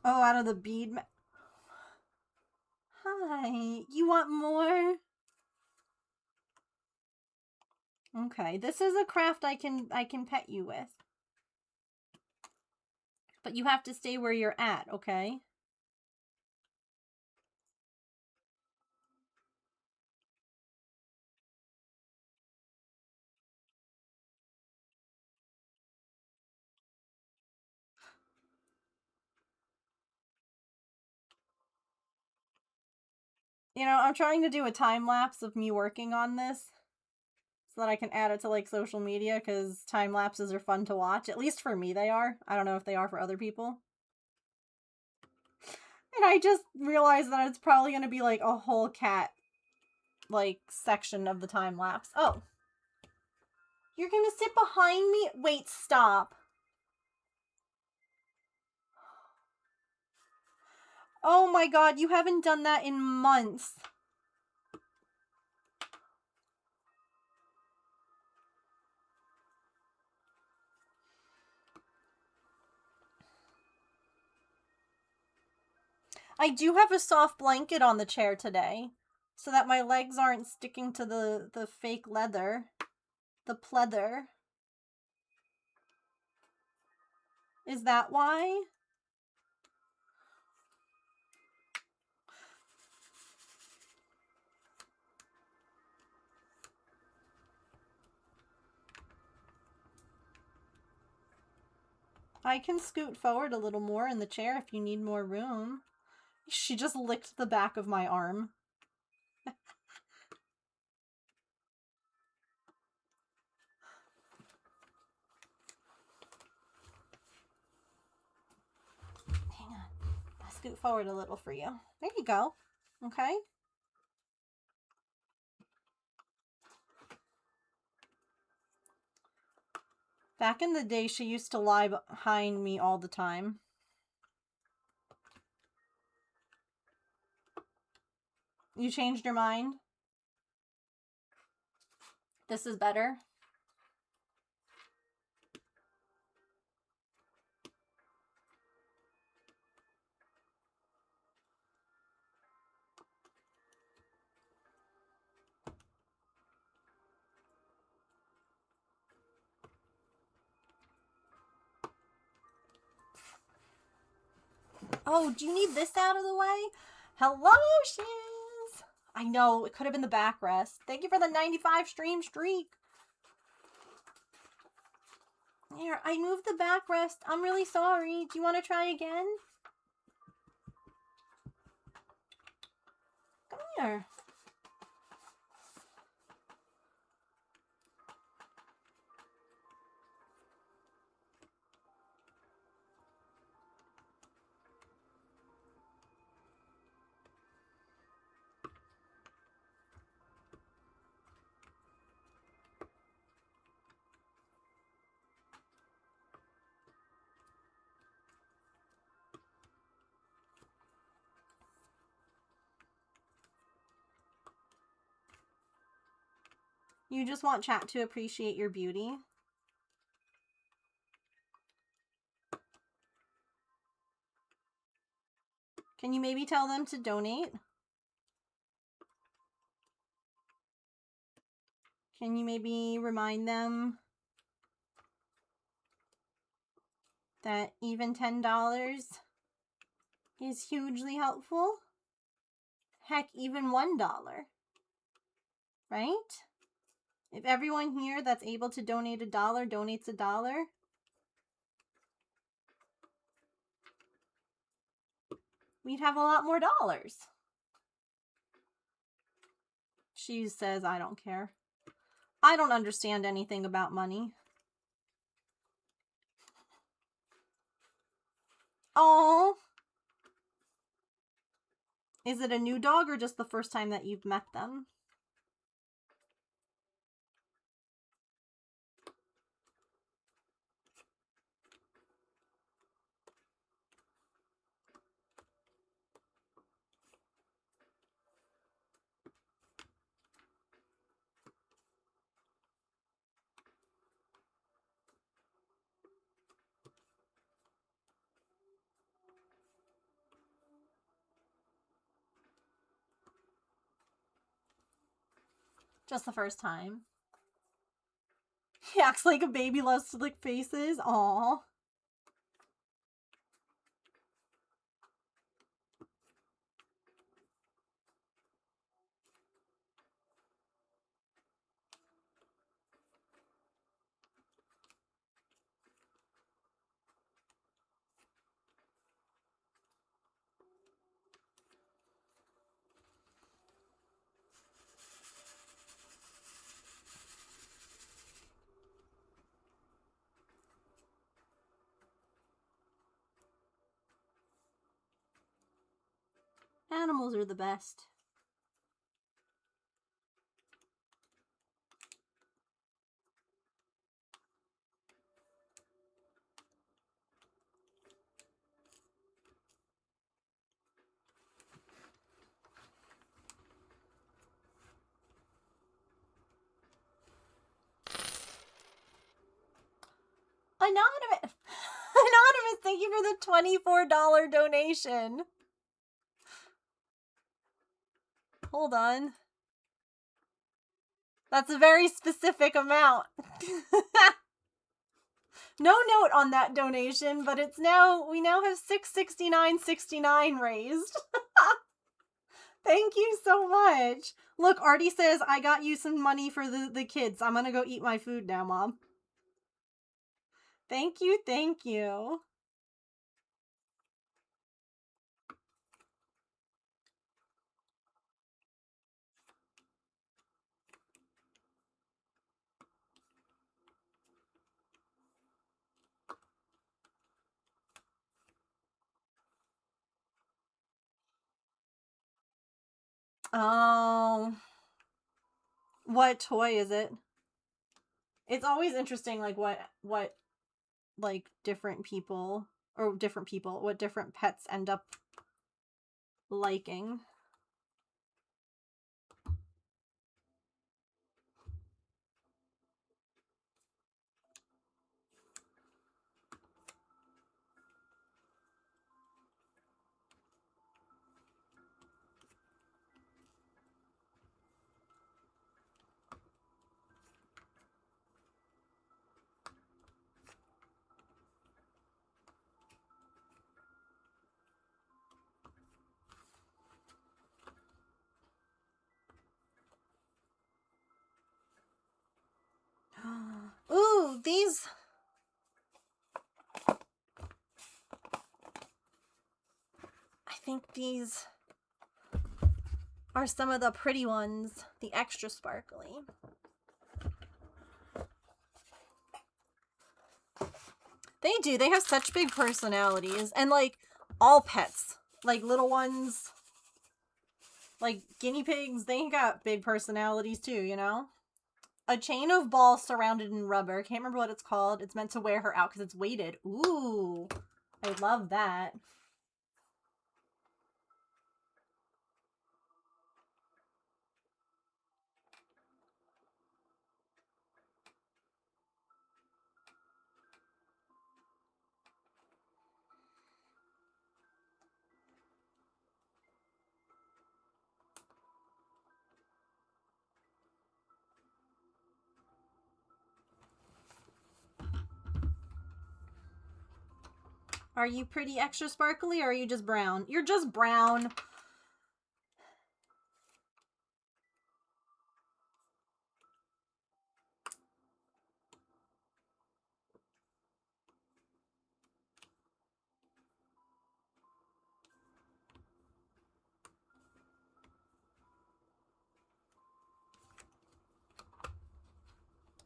S2: Oh, out of the bead. Hi. You want more? Okay, this is a craft I can pet you with. But you have to stay where you're at, okay? You know, I'm trying to do a time lapse of me working on this so that I can add it to like social media because time lapses are fun to watch. At least for me, they are. I don't know if they are for other people. And I just realized that it's probably going to be like a whole cat like section of the time lapse. Oh. You're going to sit behind me? Wait, stop. Oh my god, you haven't done that in months. I do have a soft blanket on the chair today, so that my legs aren't sticking to the fake leather. The pleather. Is that why? I can scoot forward a little more in the chair if you need more room. She just licked the back of my arm. Hang on. I'll scoot forward a little for you. There you go. Okay? Back in the day, she used to lie behind me all the time. You changed your mind? This is better? Oh, do you need this out of the way? Hello, Shiz! I know, it could have been the backrest. Thank you for the 95 stream streak. Here, I moved the backrest. I'm really sorry. Do you want to try again? Come here. You just want chat to appreciate your beauty. Can you maybe tell them to donate? Can you maybe remind them that even $10 is hugely helpful? Heck, even $1, right? If everyone here that's able to donate $1 donates $1, we'd have a lot more dollars. She says, I don't care. I don't understand anything about money. Oh. Is it a new dog or just the first time that you've met them? Just the first time. He acts like a baby, loves to lick faces. Aww. Animals are the best. Anonymous! Anonymous, thank you for the $24 donation. Hold on. That's a very specific amount. No note on that donation, but it's now, we now have $669.69 raised. Thank you so much. Look, Artie says, I got you some money for the kids. I'm gonna go eat my food now, Mom. Thank you, thank you. Oh. What toy is it? It's always interesting, like, what, like, different people, what different pets end up liking. Ooh, these... I think these are some of the pretty ones, the extra sparkly. They do. They have such big personalities. And, like, all pets. Like, little ones, like guinea pigs, they got big personalities too, you know? A chain of balls surrounded in rubber. Can't remember what it's called. It's meant to wear her out because it's weighted. Ooh, I love that. Are you pretty extra sparkly or are you just brown? You're just brown.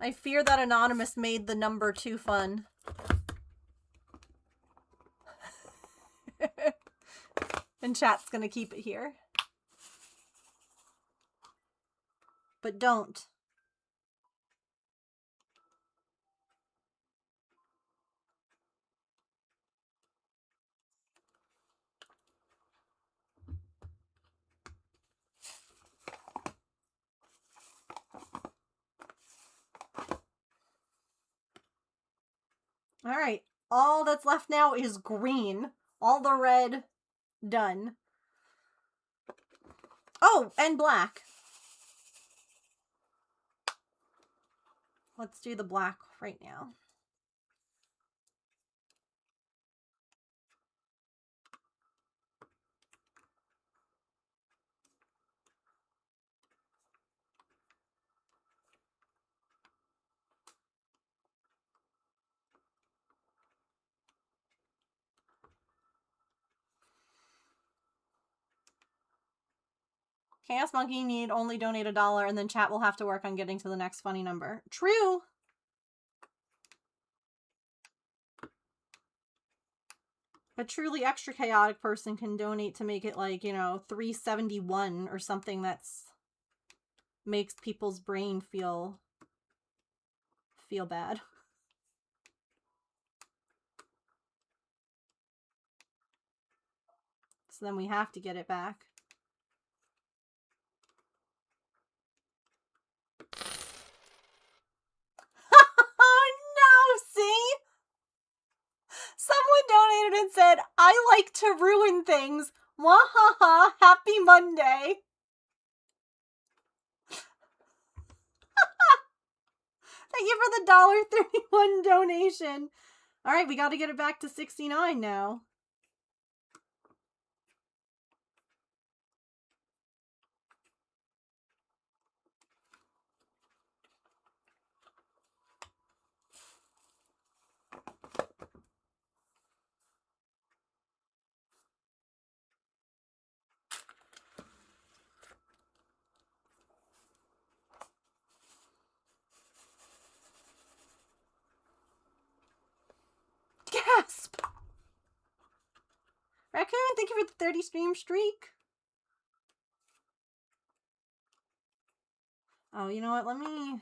S2: I fear that Anonymous made the number too fun. And chat's gonna keep it here. But don't. Alright. All that's left now is green. All the red done. Oh, and black. Let's do the black right now. Chaos Monkey need only donate $1 and then chat will have to work on getting to the next funny number. True! A truly extra chaotic person can donate to make it like, you know, 371 or something that's makes people's brain feel bad. So then we have to get it back. Oh no, see? Someone donated and said, I like to ruin things. Wahaha, happy Monday. Thank you for the $1.31 donation. Alright, we gotta get it back to 69 now. Gasp! Raccoon, thank you for the 30 stream streak. Oh, you know what? Let me...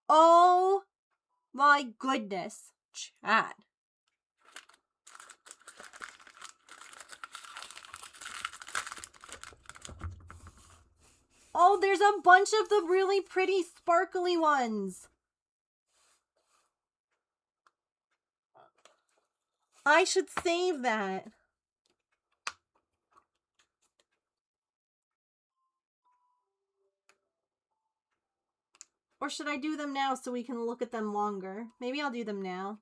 S2: Oh my goodness. Chat. Oh, there's a bunch of the really pretty sparkly ones. I should save that. Or should I do them now so we can look at them longer? Maybe I'll do them now.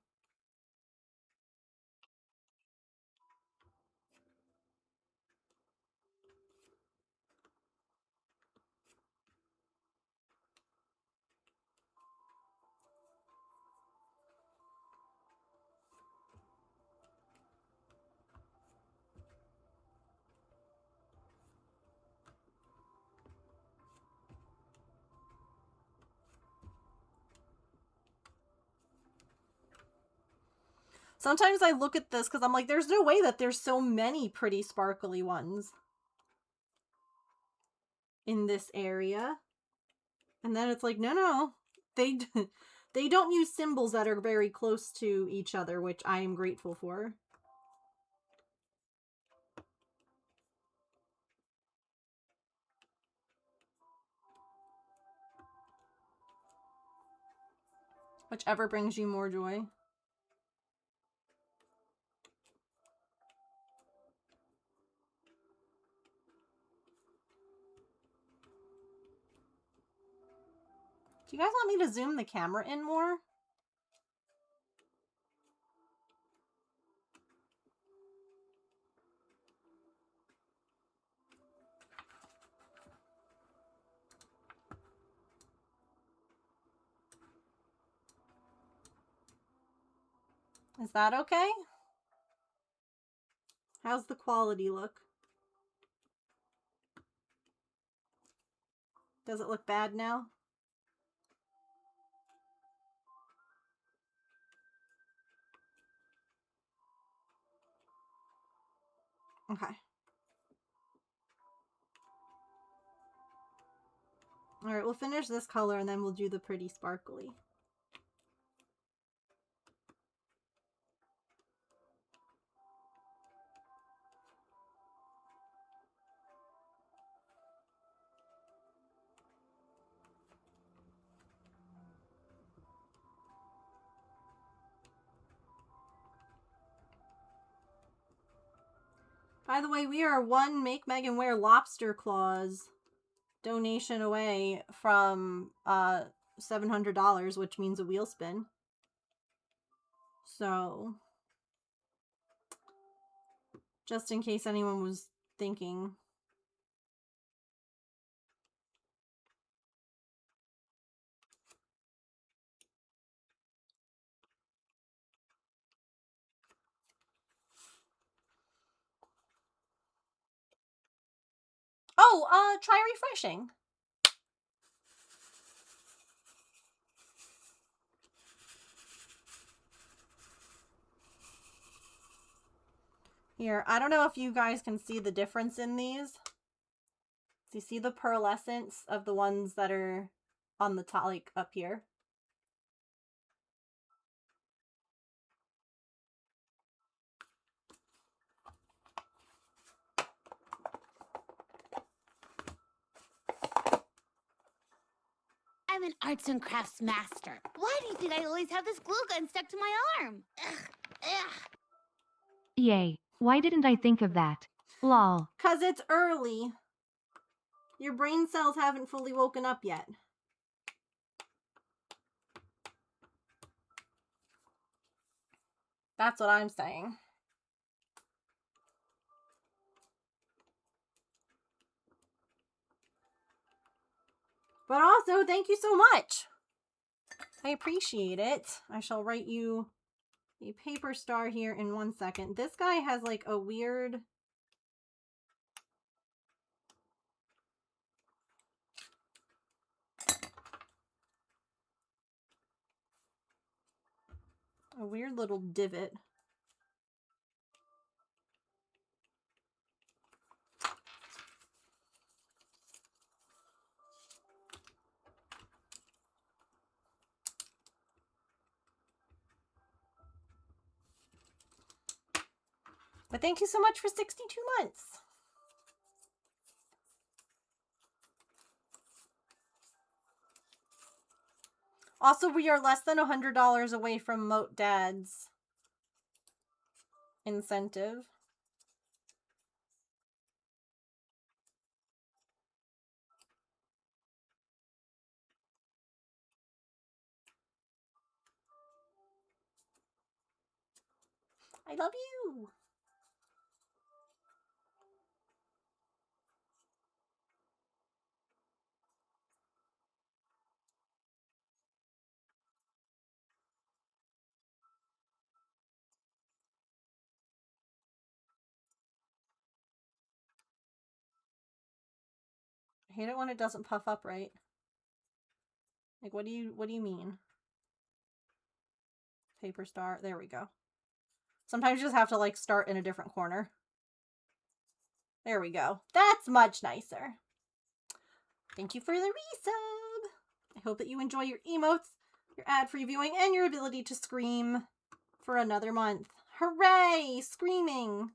S2: Sometimes I look at this because I'm like, there's no way that there's so many pretty sparkly ones in this area. And then it's like, no. They don't use symbols that are very close to each other, which I am grateful for. Whichever brings you more joy. Do you guys want me to zoom the camera in more? Is that okay? How's the quality look? Does it look bad now? Okay. Alright, we'll finish this color and then we'll do the pretty sparkly. By the way, we are one Make Megan Wear lobster claws donation away from $700, which means a wheel spin. So, just in case anyone was thinking. Oh, try refreshing. Here, I don't know if you guys can see the difference in these. So you see the pearlescence of the ones that are on the top, like up here?
S1: I'm an arts and crafts master. Why do you think I always have this glue gun stuck to my arm? Ugh, ugh.
S3: Yay. Why didn't I think of that? Lol.
S2: 'Cause it's early. Your brain cells haven't fully woken up yet. That's what I'm saying. But also, thank you so much. I appreciate it. I shall write you a paper star here in 1 second. This guy has like a weird... a weird little divot. But thank you so much for 62 months. Also, we are less than $100 away from Moat Dad's incentive. I love you. I hate it when it doesn't puff up right. Like, what do you mean? Paper star. There we go. Sometimes you just have to, like, start in a different corner. There we go. That's much nicer. Thank you for the resub. I hope that you enjoy your emotes, your ad-free viewing, and your ability to scream for another month. Hooray! Screaming!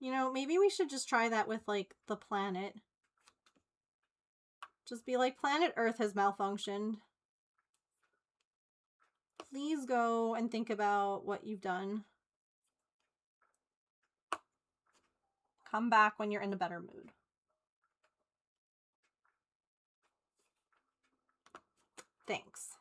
S2: You know, maybe we should just try that with, like, the planet. Just be like, planet Earth has malfunctioned. Please go and think about what you've done. Come back when you're in a better mood. Thanks.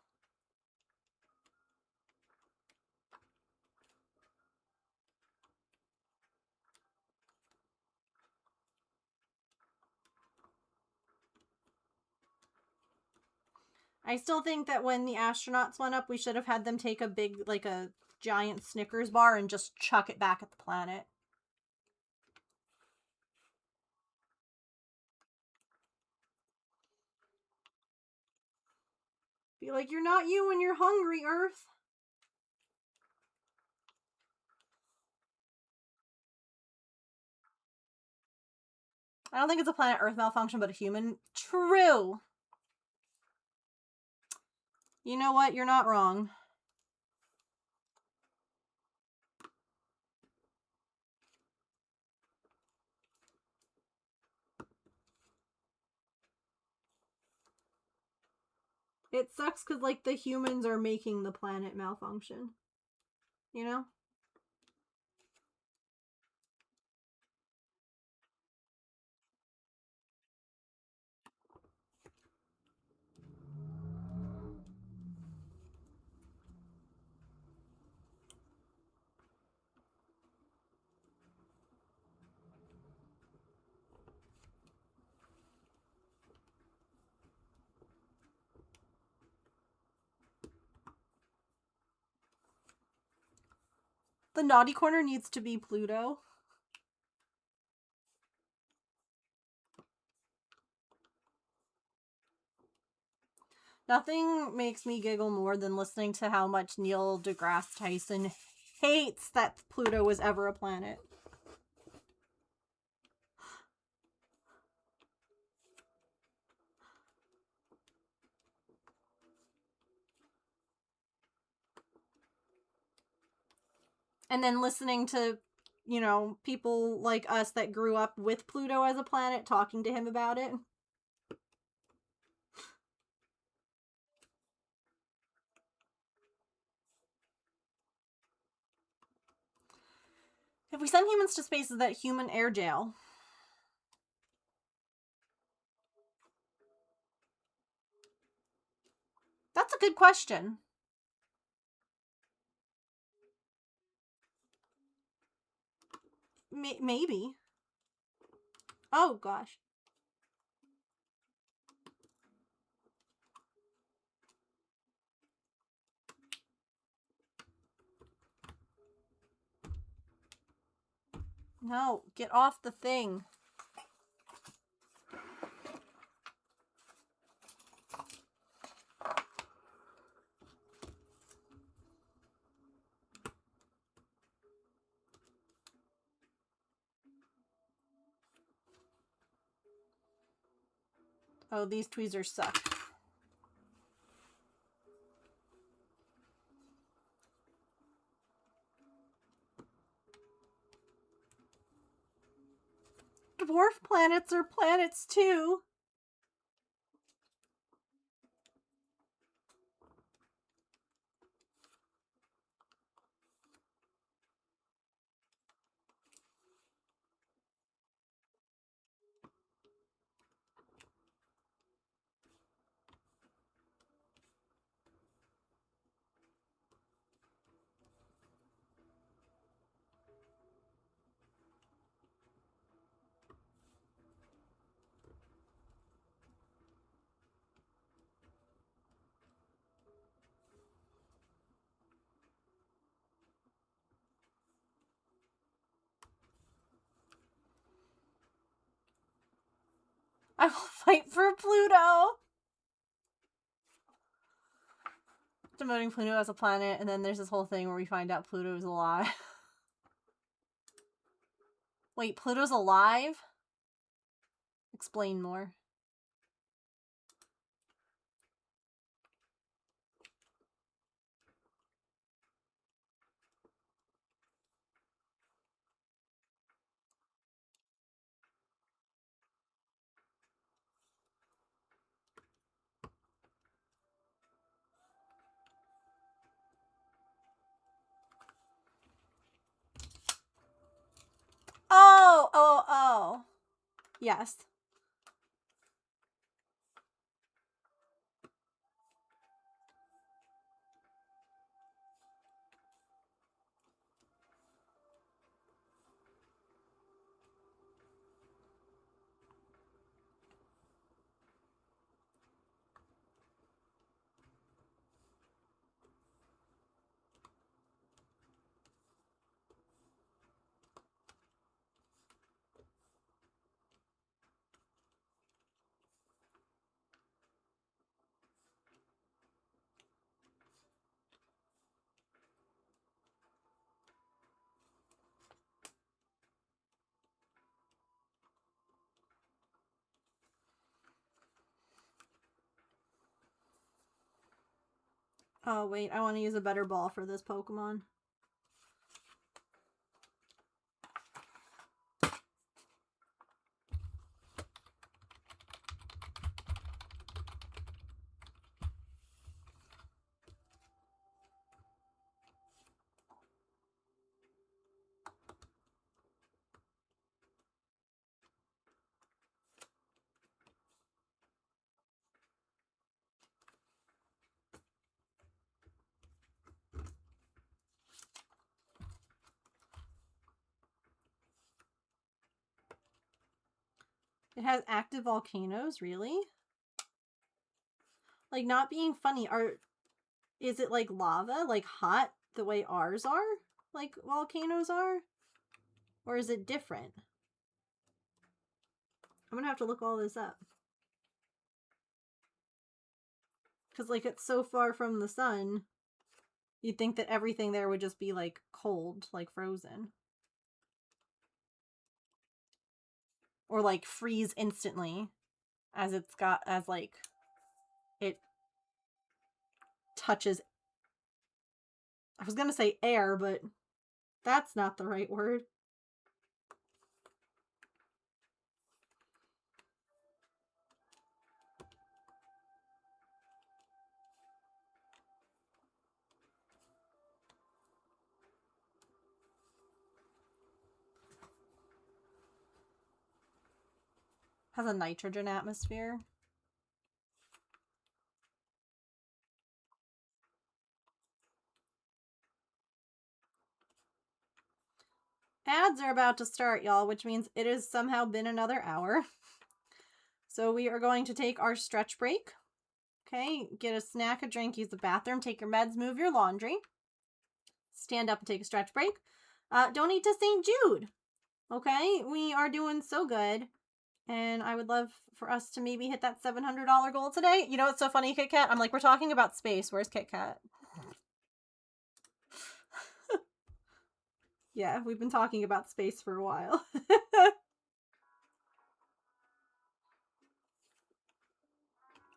S2: I still think that when the astronauts went up, we should have had them take a big, like a giant Snickers bar and just chuck it back at the planet. Be like, you're not you when you're hungry, Earth. I don't think it's a planet Earth malfunction, but a human. True. You know what? You're not wrong. It sucks because, like, the humans are making the planet malfunction. You know? The naughty corner needs to be Pluto. Nothing makes me giggle more than listening to how much Neil deGrasse Tyson hates that Pluto was ever a planet. And then listening to, you know, people like us that grew up with Pluto as a planet talking to him about it. If we send humans to space, is that human air jail? That's a good question. Maybe. Oh, gosh. No, get off the thing. Oh, these tweezers suck. Dwarf planets are planets too. I will fight for Pluto. Demoting Pluto as a planet, and then there's this whole thing where we find out Pluto is alive. Wait, Pluto's alive? Explain more. Oh. Yes. Oh, wait, I want to use a better ball for this Pokemon. It has active volcanoes, really? Like, not being funny, is it like lava? Like hot the way ours are? Like volcanoes are? Or is it different? I'm gonna have to look all this up. Because, like, it's so far from the sun, you'd think that everything there would just be, like, cold, like frozen. Or, like, freeze instantly as like, it touches. I was gonna say air, but that's not the right word. Has a nitrogen atmosphere. Ads are about to start, y'all, which means it has somehow been another hour. So we are going to take our stretch break. Okay, get a snack, a drink, use the bathroom, take your meds, move your laundry. Stand up and take a stretch break. Donate to St. Jude. Okay, we are doing so good. And I would love for us to maybe hit that $700 goal today. You know what's so funny, Kit Kat? I'm like, we're talking about space. Where's Kit Kat? Yeah, we've been talking about space for a while.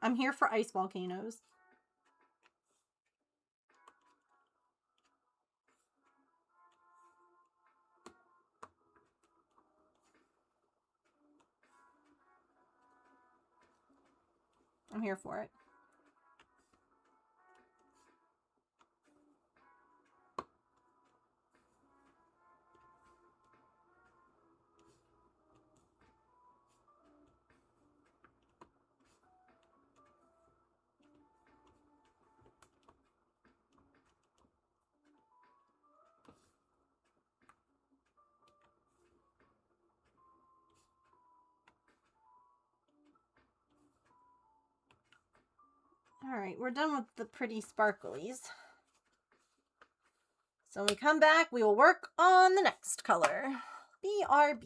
S2: I'm here for ice volcanoes. I'm here for it. Alright, we're done with the pretty sparklies. So when we come back, we will work on the next color. BRB.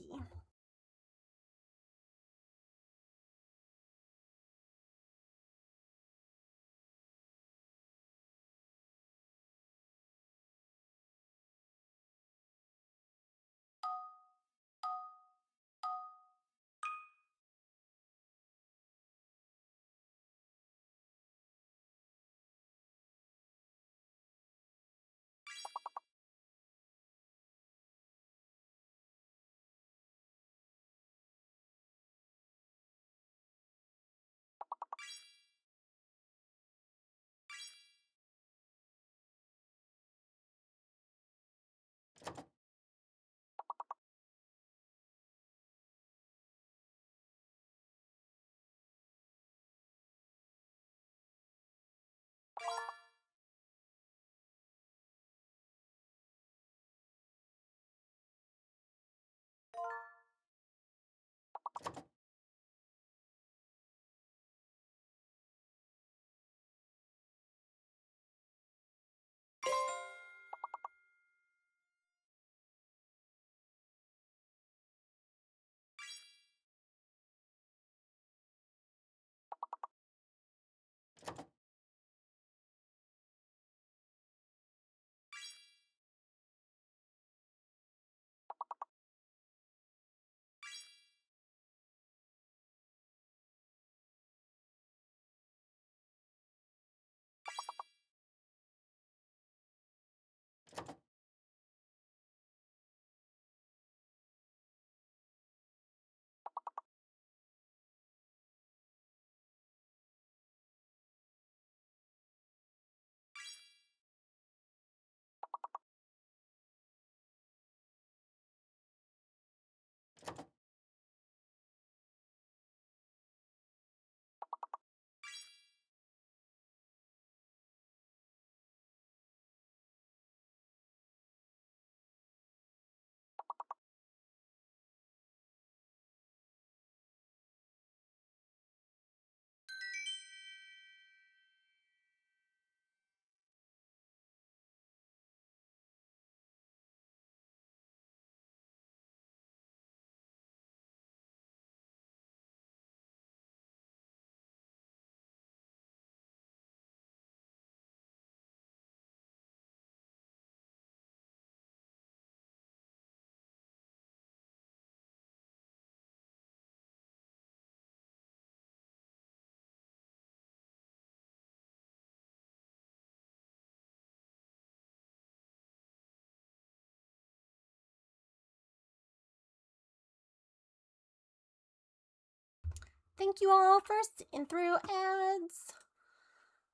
S2: Thank you all for sitting through ads.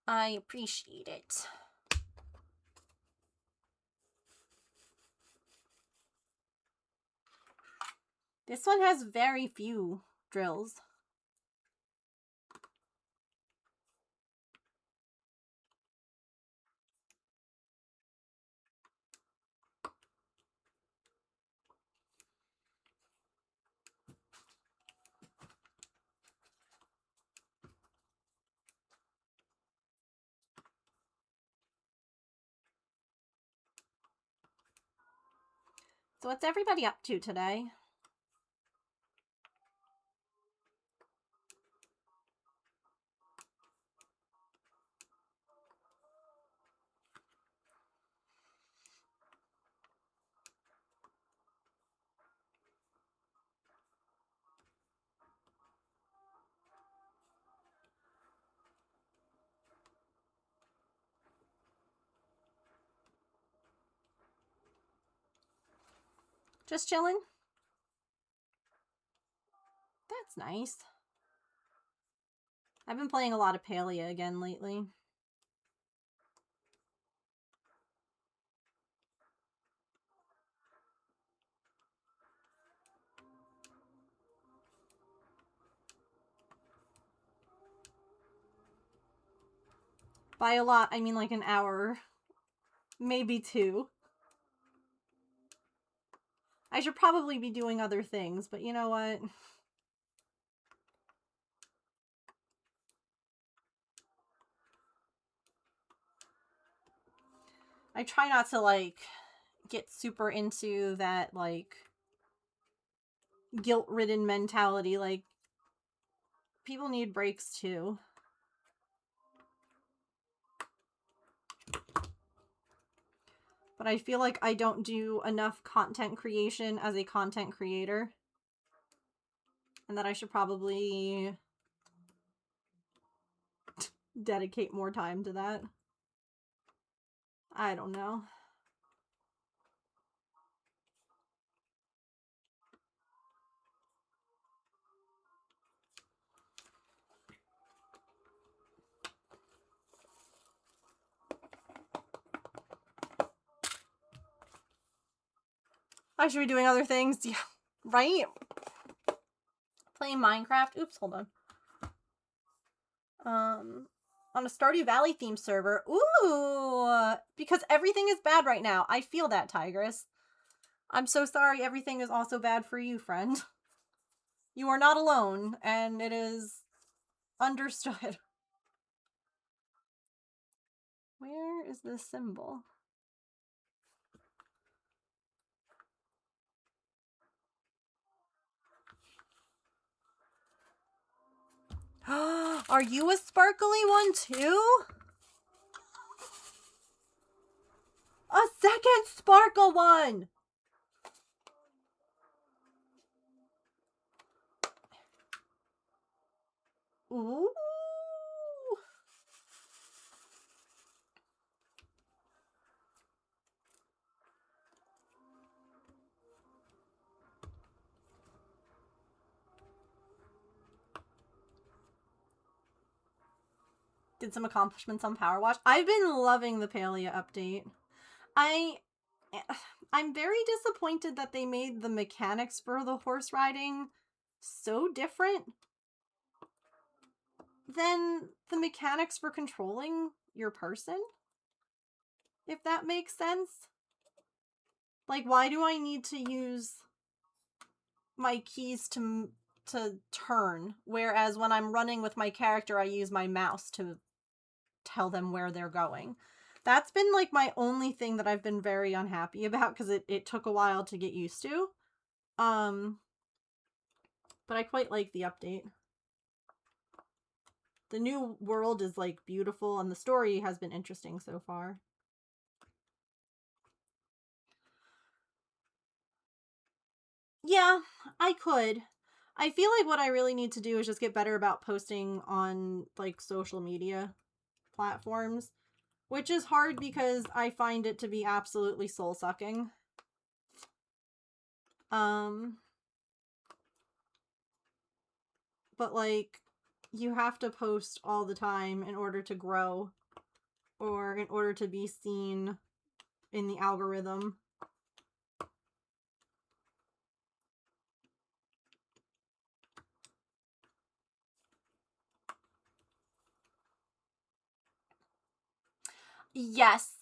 S2: I appreciate it. This one has very few drills. So what's everybody up to today? Just chilling? That's nice. I've been playing a lot of Palia again lately. By a lot, I mean like an hour. Maybe 2. I should probably be doing other things, but you know what? I try not to, like, get super into that, like, guilt-ridden mentality. Like, people need breaks, too. But I feel like I don't do enough content creation as a content creator. And that I should probably dedicate more time to that. I don't know. I should be doing other things. Yeah, right? Playing Minecraft. Oops, hold on. On a Stardew Valley themed server. Ooh! Because everything is bad right now. I feel that, Tigress. I'm so sorry everything is also bad for you, friend. You are not alone, and it is understood. Where is this symbol? Are you a sparkly one too? A second sparkle one! Ooh. Did some accomplishments on Power Wash. I've been loving the Palia update. I'm very disappointed that they made the mechanics for the horse riding so different than the mechanics for controlling your person, if that makes sense. Like, why do I need to use my keys to turn, whereas when I'm running with my character, I use my mouse to tell them where they're going? That's been, like, my only thing that I've been very unhappy about, because it took a while to get used to. But I quite like the update. The new world is, like, beautiful, and the story has been interesting so far. Yeah, I could. I feel like what I really need to do is just get better about posting on, like, social media platforms, which is hard because I find it to be absolutely soul-sucking. But, like, you have to post all the time in order to grow, or in order to be seen in the algorithm. Yes.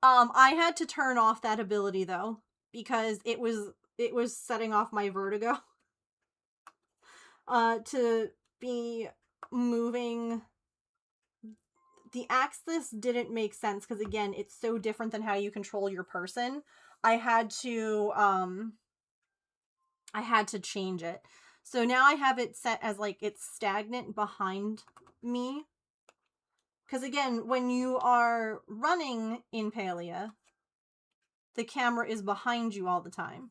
S2: I had to turn off that ability though, because it was setting off my vertigo. To be moving the axis didn't make sense because, again, it's so different than how you control your person. I had to change it. So now I have it set as, like, it's stagnant behind me. Because, again, when you are running in Palia, the camera is behind you all the time.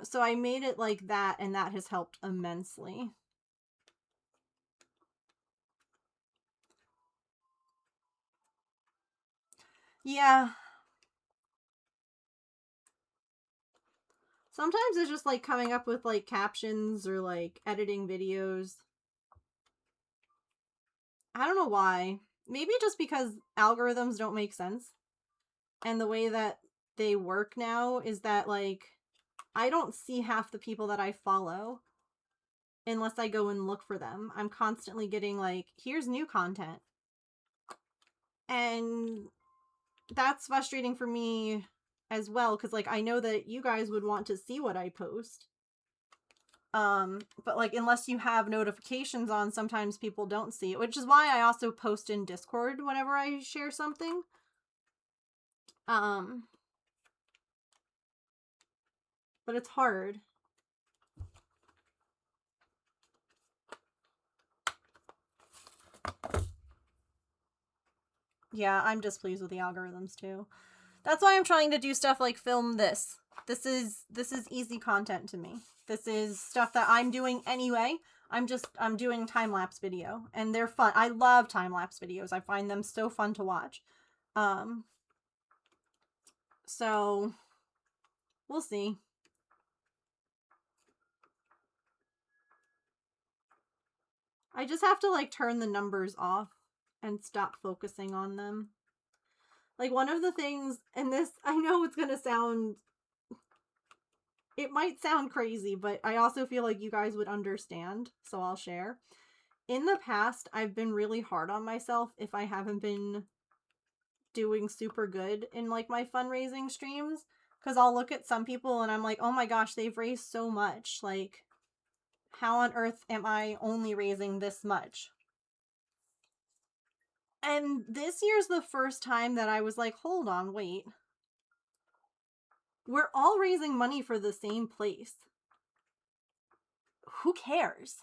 S2: So I made it like that, and that has helped immensely. Yeah. Sometimes it's just, like, coming up with, like, captions or, like, editing videos. I don't know why. Maybe just because algorithms don't make sense. And the way that they work now is that, like, I don't see half the people that I follow unless I go and look for them. I'm constantly getting, like, here's new content. And that's frustrating for me as well, because, like, I know that you guys would want to see what I post. But, like, unless you have notifications on, sometimes people don't see it, which is why I also post in Discord whenever I share something. But it's hard. Yeah, I'm displeased with the algorithms too. That's why I'm trying to do stuff like film this. This is easy content to me. This is stuff that I'm doing anyway. I'm doing time-lapse video, and they're fun. I love time-lapse videos. I find them so fun to watch. So we'll see. I just have to, like, turn the numbers off and stop focusing on them. Like, one of the things, and this, I know it's gonna sound, it might sound crazy, but I also feel like you guys would understand, so I'll share. In the past, I've been really hard on myself if I haven't been doing super good in, like, my fundraising streams, Because I'll look at some people and I'm like, oh my gosh, they've raised so much. Like, how on earth am I only raising this much? And this year's the first time that I was like, hold on, wait. We're all raising money for the same place. Who cares?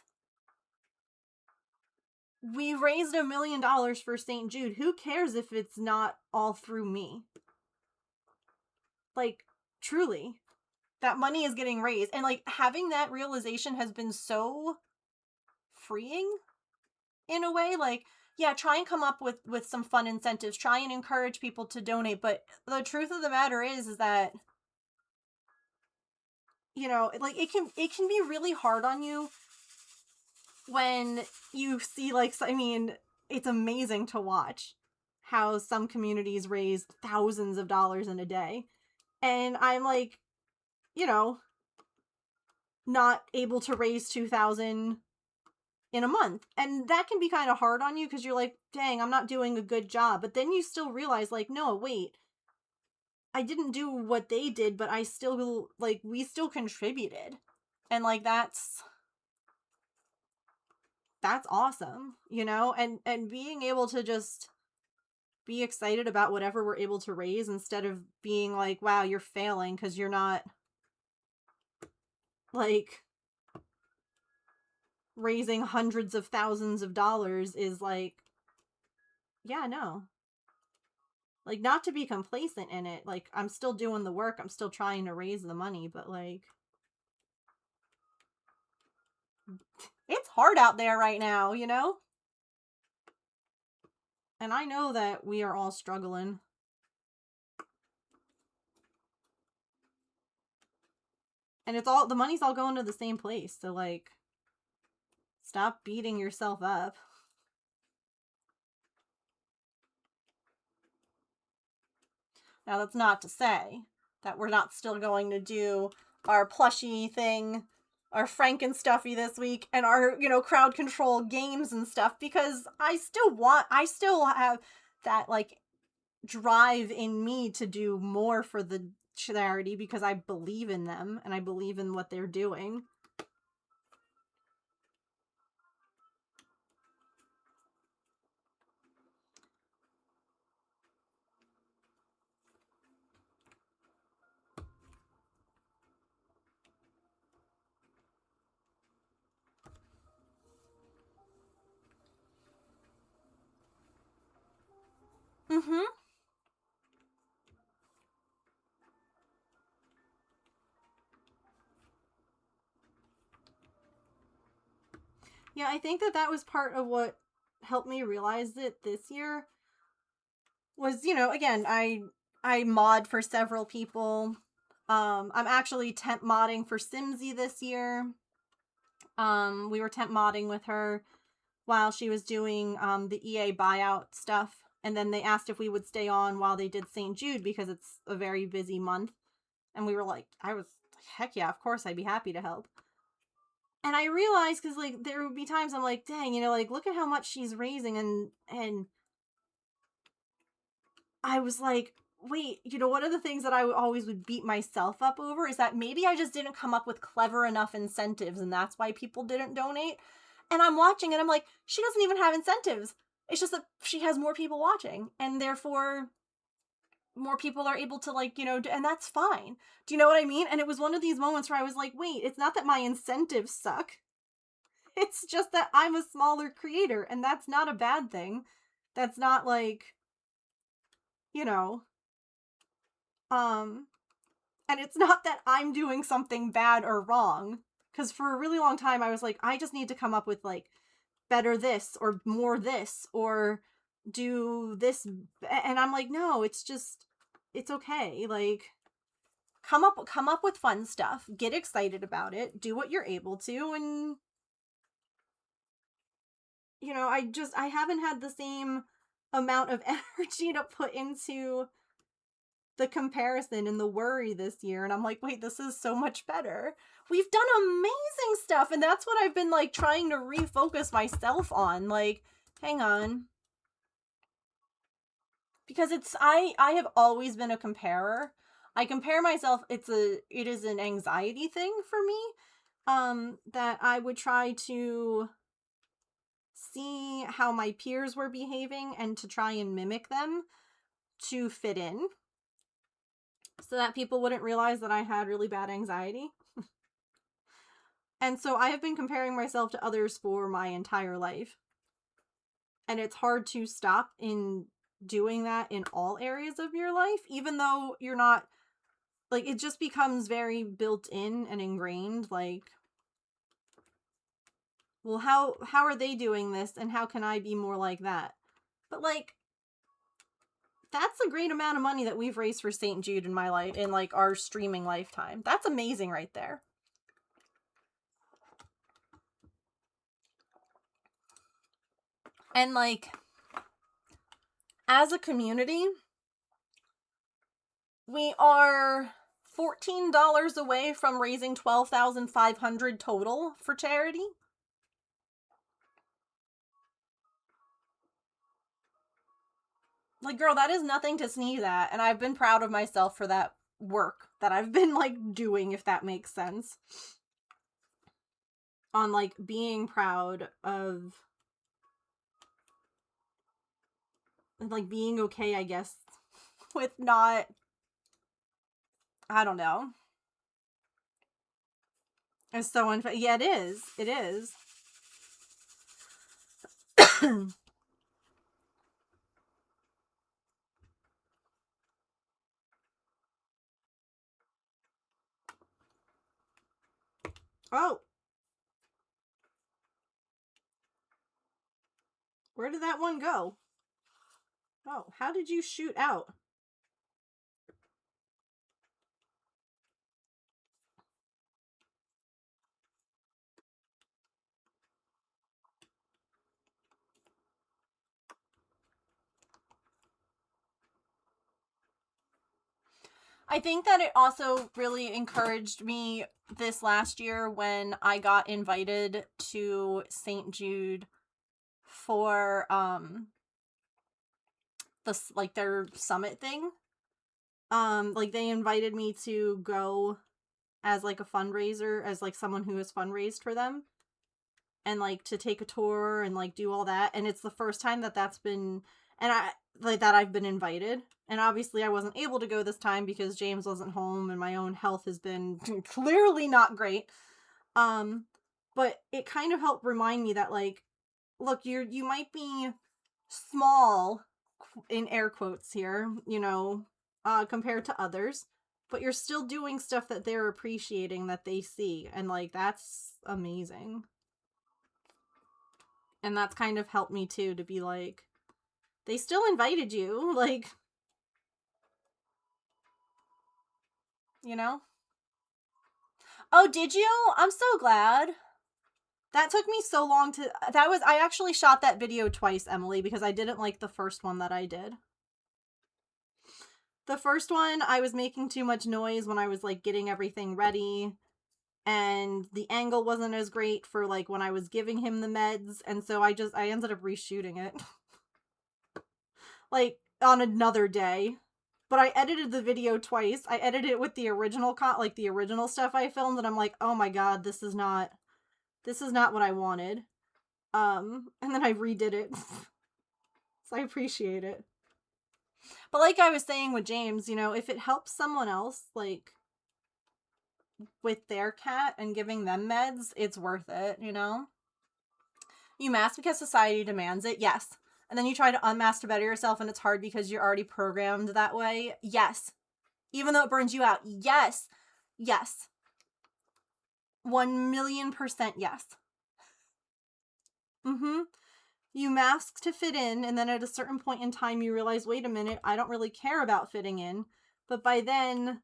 S2: We raised $1 million for St. Jude. Who cares if it's not all through me? Like, truly, that money is getting raised. And like, having that realization has been so freeing in a way. Like, yeah, try and come up with some fun incentives. Try and encourage people to donate. But the truth of the matter is that, you know, like, it can be really hard on you when you see, like, I mean, it's amazing to watch how some communities raise thousands of dollars in a day. And I'm like, you know, not able to raise 2,000 in a month. And that can be kind of hard on you because you're like, dang, I'm not doing a good job. But then you still realize, like, no, wait, I didn't do what they did, but I still, like, we still contributed. And like, that's awesome, you know? And being able to just be excited about whatever we're able to raise instead of being like, wow, you're failing because you're not, like, raising hundreds of thousands of dollars is like, yeah, no. Like, not to be complacent in it. Like, I'm still doing the work. I'm still trying to raise the money, but like, it's hard out there right now, you know? And I know that we are all struggling. And it's all, the money's all going to the same place. So like, stop beating yourself up. Now, that's not to say that we're not still going to do our plushie thing, our Frankenstuffy this week, and our, you know, crowd control games and stuff, because I still have that, like, drive in me to do more for the charity because I believe in them and I believe in what they're doing. Mm-hmm. Yeah, I think that was part of what helped me realize it this year was, you know, again, I mod for several people. I'm actually temp modding for Simsy this year. We were temp modding with her while she was doing the EA buyout stuff. And then they asked if we would stay on while they did St. Jude because it's a very busy month. And we were like, heck yeah, of course, I'd be happy to help. And I realized, because, like, there would be times I'm like, dang, you know, like, look at how much she's raising. And I was like, wait, you know, one of the things that I always would beat myself up over is that maybe I just didn't come up with clever enough incentives, and that's why people didn't donate. And I'm watching and I'm like, she doesn't even have incentives. It's just that she has more people watching, and therefore more people are able to, like, you know, and that's fine. Do you know what I mean? And it was one of these moments where I was like, wait, it's not that my incentives suck. It's just that I'm a smaller creator, and that's not a bad thing. That's not, like, you know, and it's not that I'm doing something bad or wrong. Because for a really long time, I was like, I just need to come up with, like, better this or more this or do this. And I'm like, no, it's okay. Like, come up with fun stuff, get excited about it, do what you're able to. And, you know, I haven't had the same amount of energy to put into the comparison and the worry this year. And I'm like, wait, this is so much better. We've done amazing stuff. And that's what I've been, like, trying to refocus myself on. Like, hang on. Because I have always been a comparer. I compare myself, it is an anxiety thing for me, that I would try to see how my peers were behaving and to try and mimic them to fit in, so that people wouldn't realize that I had really bad anxiety. And so I have been comparing myself to others for my entire life. And it's hard to stop in doing that in all areas of your life, even though you're not, like, it just becomes very built in and ingrained, like, well, how are they doing this and how can I be more like that? But, like, that's a great amount of money that we've raised for St. Jude in my life, in, like, our streaming lifetime. That's amazing right there. And, like, as a community, we are $14 away from raising $12,500 total for charity. Like, girl, that is nothing to sneeze at, and I've been proud of myself for that work that I've been, like, doing, if that makes sense. On, like, being proud of, like, being okay, I guess, with not, I don't know. It's so unfair. Yeah, it is. It is. Oh. Where did that one go? Oh, how did you shoot out? I think that it also really encouraged me this last year when I got invited to St. Jude for this, like, their summit thing. Like, they invited me to go as, like, a fundraiser, as, like, someone who has fundraised for them, and, like, to take a tour and, like, do all that. And it's the first time that that's been, and that I've been invited. And obviously I wasn't able to go this time because James wasn't home and my own health has been clearly not great. But it kind of helped remind me that, like, look, you might be small, in air quotes here, you know, compared to others, but you're still doing stuff that they're appreciating, that they see, and, like, that's amazing. And that's kind of helped me too, to be like, they still invited you, like, you know? Oh, did you? I'm so glad. That took me so long to, I actually shot that video twice, Emily, because I didn't like the first one that I did. The first one, I was making too much noise when I was, like, getting everything ready, and the angle wasn't as great for, like, when I was giving him the meds, and so I ended up reshooting it. Like, on another day. But I edited the video twice. I edited it with the original like, the original stuff I filmed, and I'm like, oh my god, this is not what I wanted. And then I redid it. So I appreciate it. But like I was saying with James, you know, if it helps someone else, like, with their cat and giving them meds, it's worth it, you know? You mask because society demands it, yes. And then you try to unmask to better yourself and it's hard because you're already programmed that way, yes. Even though it burns you out, yes. Yes. 1,000,000% yes. You mask to fit in, and then at a certain point in time you realize, wait a minute, I don't really care about fitting in. But by then,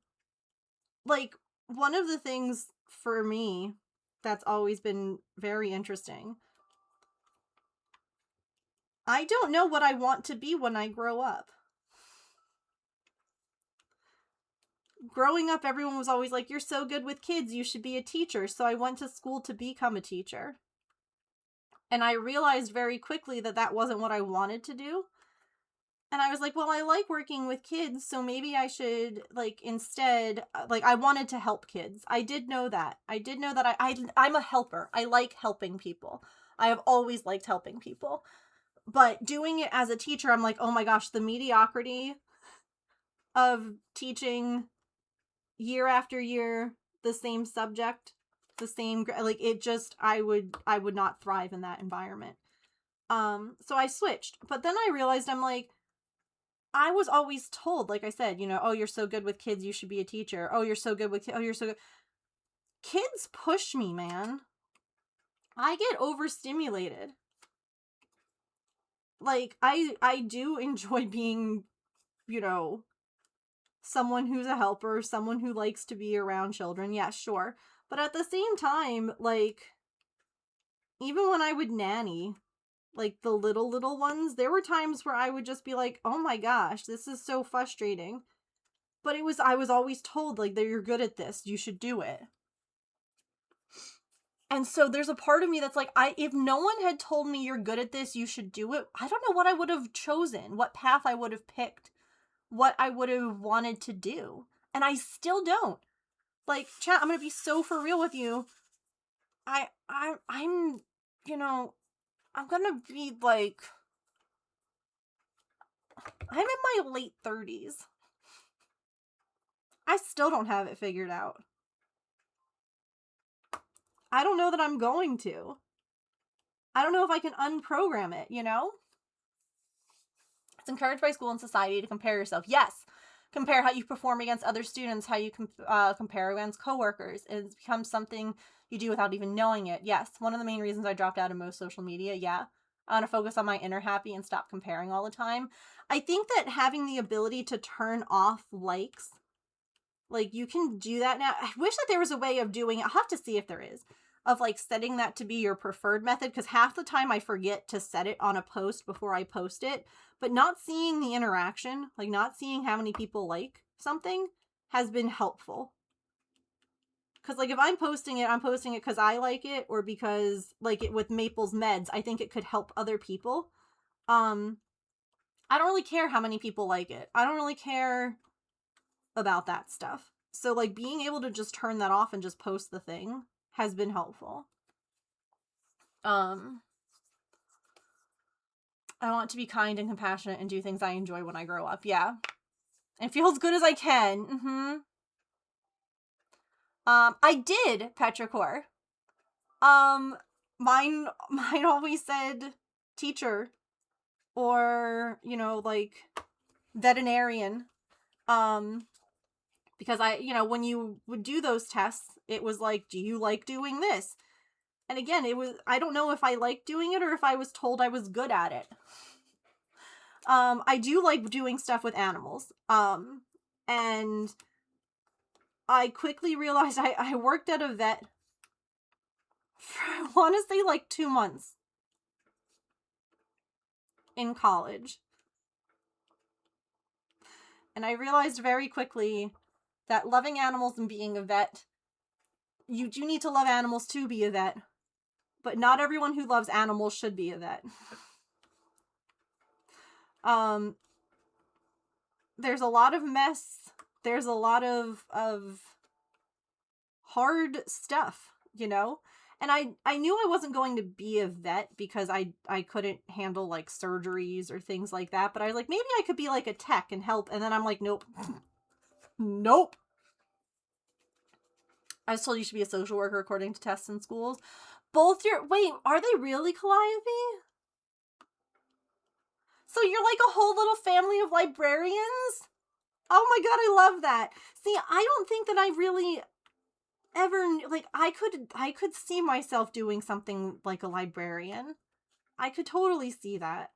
S2: like, one of the things for me that's always been very interesting, I don't know what I want to be when I grow up. Growing up, everyone was always like, you're so good with kids, you should be a teacher. So I went to school to become a teacher. And I realized very quickly that that wasn't what I wanted to do. And I was like, well, I like working with kids, so maybe I should, like, instead, like, I wanted to help kids. I did know that. I'm a helper. I like helping people. I have always liked helping people. But doing it as a teacher, I'm like, oh my gosh, the mediocrity of teaching year after year the same subject, the same, like, it just, I would not thrive in that environment. So I switched. But then I realized, I'm like, I was always told, like I said, you know, oh, you're so good with kids, you should be a teacher. Oh, you're so good with kids. Oh, you're so good. Kids push me, man. I get overstimulated. Like, I do enjoy being, you know, someone who's a helper, someone who likes to be around children. Yeah, sure. But at the same time, like, even when I would nanny, like, the little ones, there were times where I would just be like, oh my gosh, this is so frustrating. But I was always told, like, that you're good at this, you should do it. And so there's a part of me that's like, if no one had told me you're good at this, you should do it, I don't know what I would have chosen, what path I would have picked, what I would have wanted to do. And I still don't. Like, chat, I'm gonna be so for real with you. I'm, you know, I'm gonna be like, I'm in my late 30s. I still don't have it figured out. I don't know that I'm going to. I don't know if I can unprogram it, you know? It's encouraged by school and society to compare yourself. Yes, compare how you perform against other students, how you compare against coworkers. It becomes something you do without even knowing it. Yes, one of the main reasons I dropped out of most social media, yeah. I want to focus on my inner happy and stop comparing all the time. I think that having the ability to turn off likes, like, you can do that now. I wish that there was a way of doing it. I'll have to see if there is. Of, like, setting that to be your preferred method, because half the time I forget to set it on a post before I post it. But not seeing the interaction, like, not seeing how many people like something, has been helpful. Because, like, if I'm posting it because I like it, or because, like, it with Maple's meds, I think it could help other people. I don't really care how many people like it. I don't really care about that stuff. So, like, being able to just turn that off and just post the thing has been helpful. I want to be kind and compassionate and do things I enjoy when I grow up. Yeah. And feel as good as I can. I did petrichor. Mine always said teacher or, you know, like, veterinarian. Because when you would do those tests, it was like, do you like doing this? And again, I don't know if I liked doing it or if I was told I was good at it. I do like doing stuff with animals. And I quickly realized I worked at a vet for, I want to say, like, 2 months in college. And I realized very quickly that loving animals and being a vet, you do need to love animals to be a vet. But not everyone who loves animals should be a vet. There's a lot of mess. There's a lot of hard stuff, you know? And I knew I wasn't going to be a vet because I couldn't handle, like, surgeries or things like that. But I was like, maybe I could be, like, a tech and help. And then I'm like, nope. Nope. I was told you should be a social worker according to tests in schools. Wait, are they really, Calliope? So you're like a whole little family of librarians? Oh my god, I love that. See, I don't think that I really ever, like, I could see myself doing something like a librarian. I could totally see that.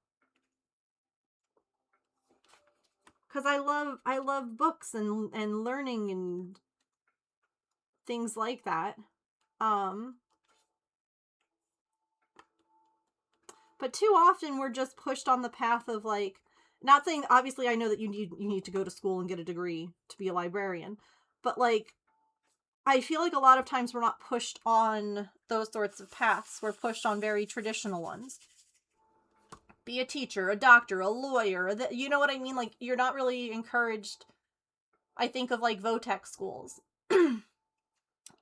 S2: Cuz I love books and learning and things like that. But too often we're just pushed on the path of, like, not saying, obviously I know that you need to go to school and get a degree to be a librarian, but, like, I feel like a lot of times we're not pushed on those sorts of paths. We're pushed on very traditional ones. be a teacher, a doctor, a lawyer. You know what I mean? Like, you're not really encouraged. I think of like VOTEC schools.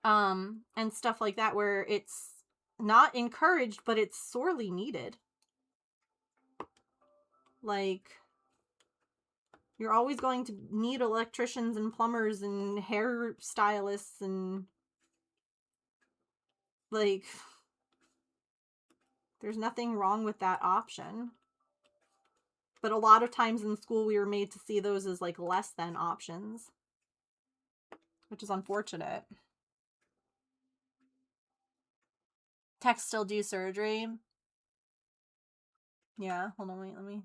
S2: And stuff like that where it's not encouraged, but it's sorely needed. Like, you're always going to need electricians and plumbers and hairstylists and, like, there's nothing wrong with that option. But a lot of times in school we were made to see those as, like, less than options. Which is unfortunate. Techs still do surgery. Yeah, hold on, wait, let me...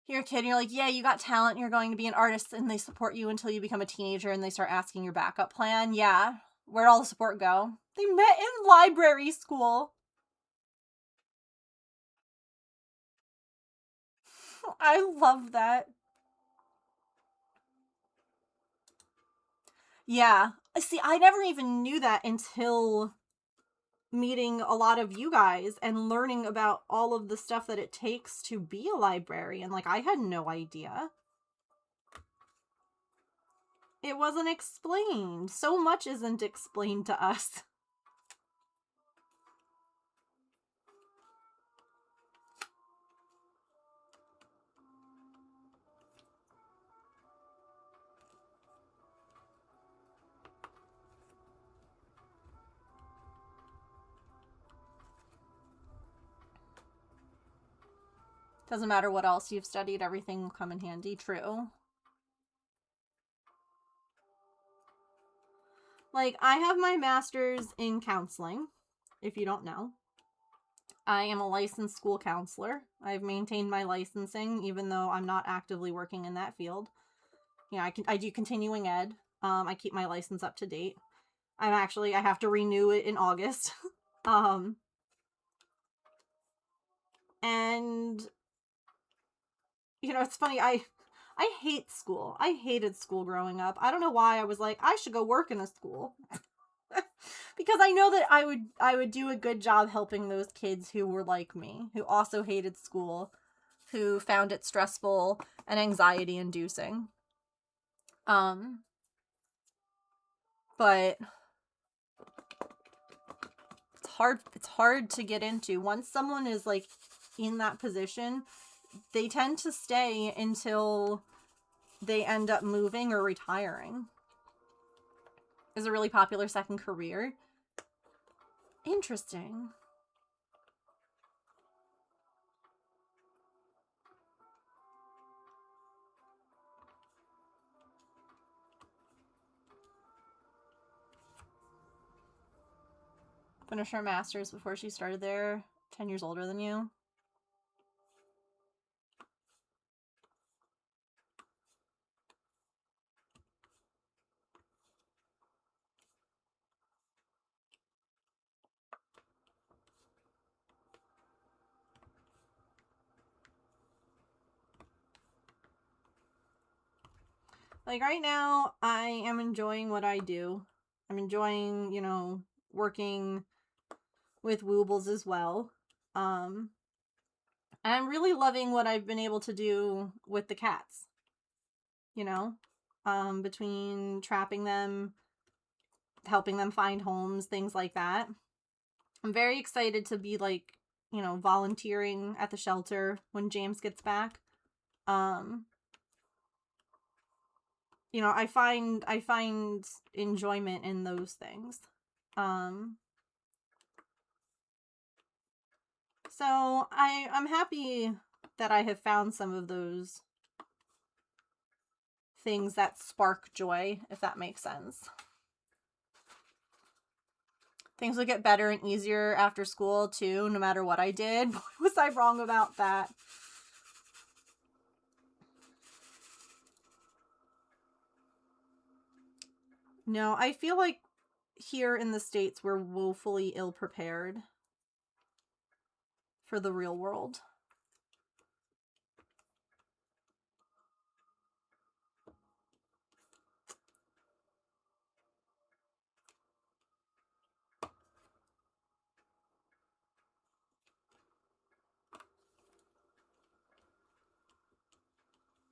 S2: You're a kid and you're like, yeah, you got talent, you're going to be an artist, and they support you until you become a teenager and they start asking your backup plan. Yeah. Where'd all the support go? They met in library school. I love that. Yeah. See, I never even knew that until meeting a lot of you guys and learning about all of the stuff that it takes to be a librarian. Like, I had no idea. It wasn't explained. So much isn't explained to us. Doesn't matter what else you've studied, everything will come in handy. True. Like, I have my master's in counseling, if you don't know. I am a licensed school counselor. I've maintained my licensing, even though I'm not actively working in that field. You know, I do continuing ed. I keep my license up to date. I have to renew it in August. And, you know, it's funny, I hate school. I hated school growing up. I don't know why I was like, I should go work in a school. Because I know that I would do a good job helping those kids who were like me, who also hated school, who found it stressful and anxiety inducing. But it's hard to get into. Once someone is like in that position, they tend to stay until they end up moving or retiring. Is a really popular second career. Interesting. Finished her master's before she started there. 10 years older than you. Like, right now, I am enjoying what I do. I'm enjoying, you know, working with Woobles as well. And I'm really loving what I've been able to do with the cats. You know? Between trapping them, helping them find homes, things like that. I'm very excited to be, like, you know, volunteering at the shelter when James gets back. You know, I find enjoyment in those things. So I'm happy that I have found some of those things that spark joy, if that makes sense. Things would get better and easier after school too, no matter what I did. Was I wrong about that? No, I feel like here in the States we're woefully ill-prepared for the real world.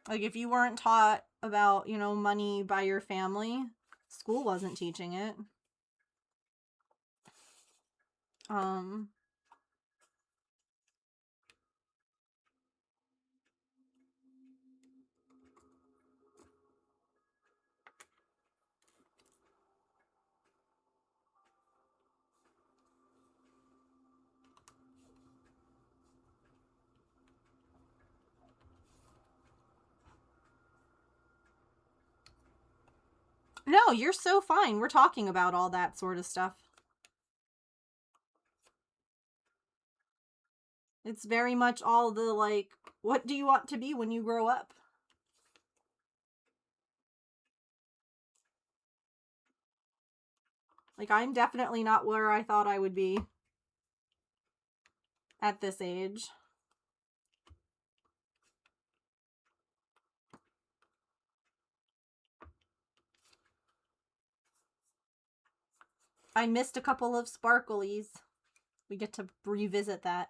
S2: Like, if you weren't taught about, you know, money by your family, school wasn't teaching it. No, you're so fine. We're talking about all that sort of stuff. It's very much all the, like, what do you want to be when you grow up? Like, I'm definitely not where I thought I would be at this age. I missed a couple of sparklies. We get to revisit that.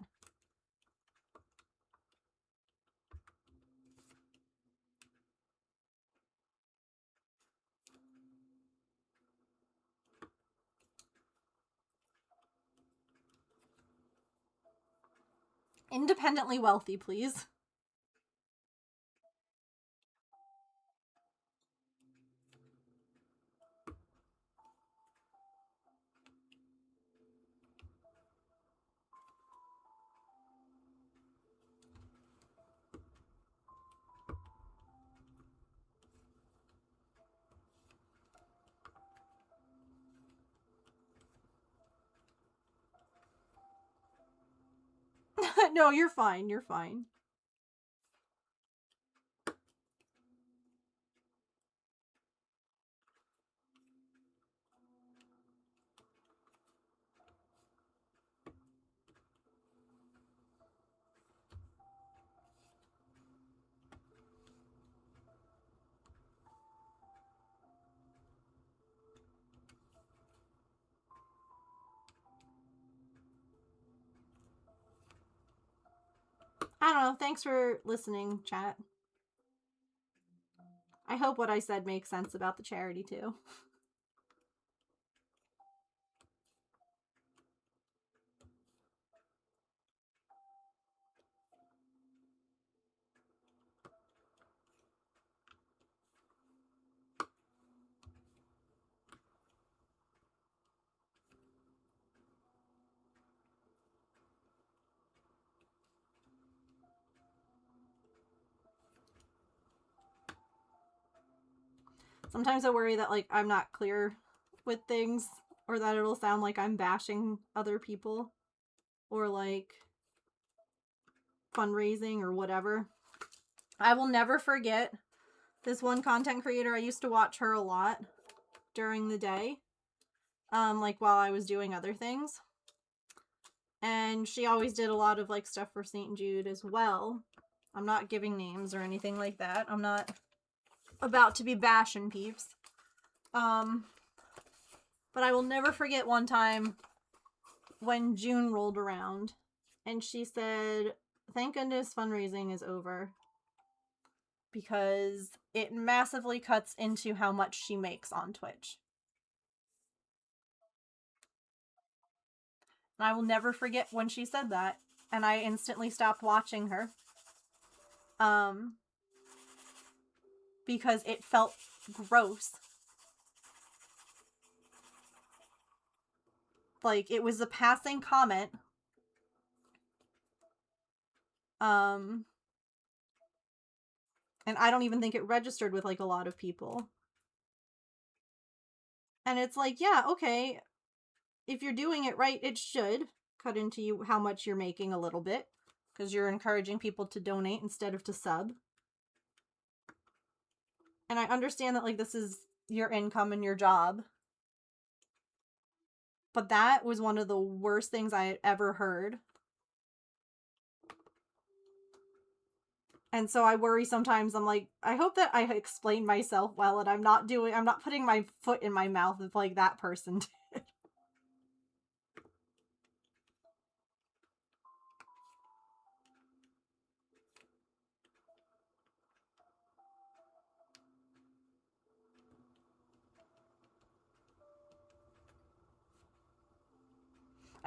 S2: Independently wealthy, please. No, you're fine. You're fine. I don't know. Thanks for listening, chat. I hope what I said makes sense about the charity, too. Sometimes I worry that, like, I'm not clear with things, or that it'll sound like I'm bashing other people, or, like, fundraising or whatever. I will never forget this one content creator. I used to watch her a lot during the day, like, while I was doing other things. And she always did a lot of, like, stuff for St. Jude as well. I'm not giving names or anything like that. I'm not about to be bashing peeps. But I will never forget one time when June rolled around and she said, "Thank goodness fundraising is over, because it massively cuts into how much she makes on Twitch." And I will never forget when she said that, and I instantly stopped watching her. Because it felt gross. Like, it was a passing comment. And I don't even think it registered with, like, a lot of people. And it's like, yeah, okay, if you're doing it right, it should cut into you how much you're making a little bit, because you're encouraging people to donate instead of to sub. And I understand that, like, this is your income and your job. But that was one of the worst things I had ever heard. And so I worry sometimes. I'm like, I hope that I explained myself well, and I'm not putting my foot in my mouth if, like, that person did.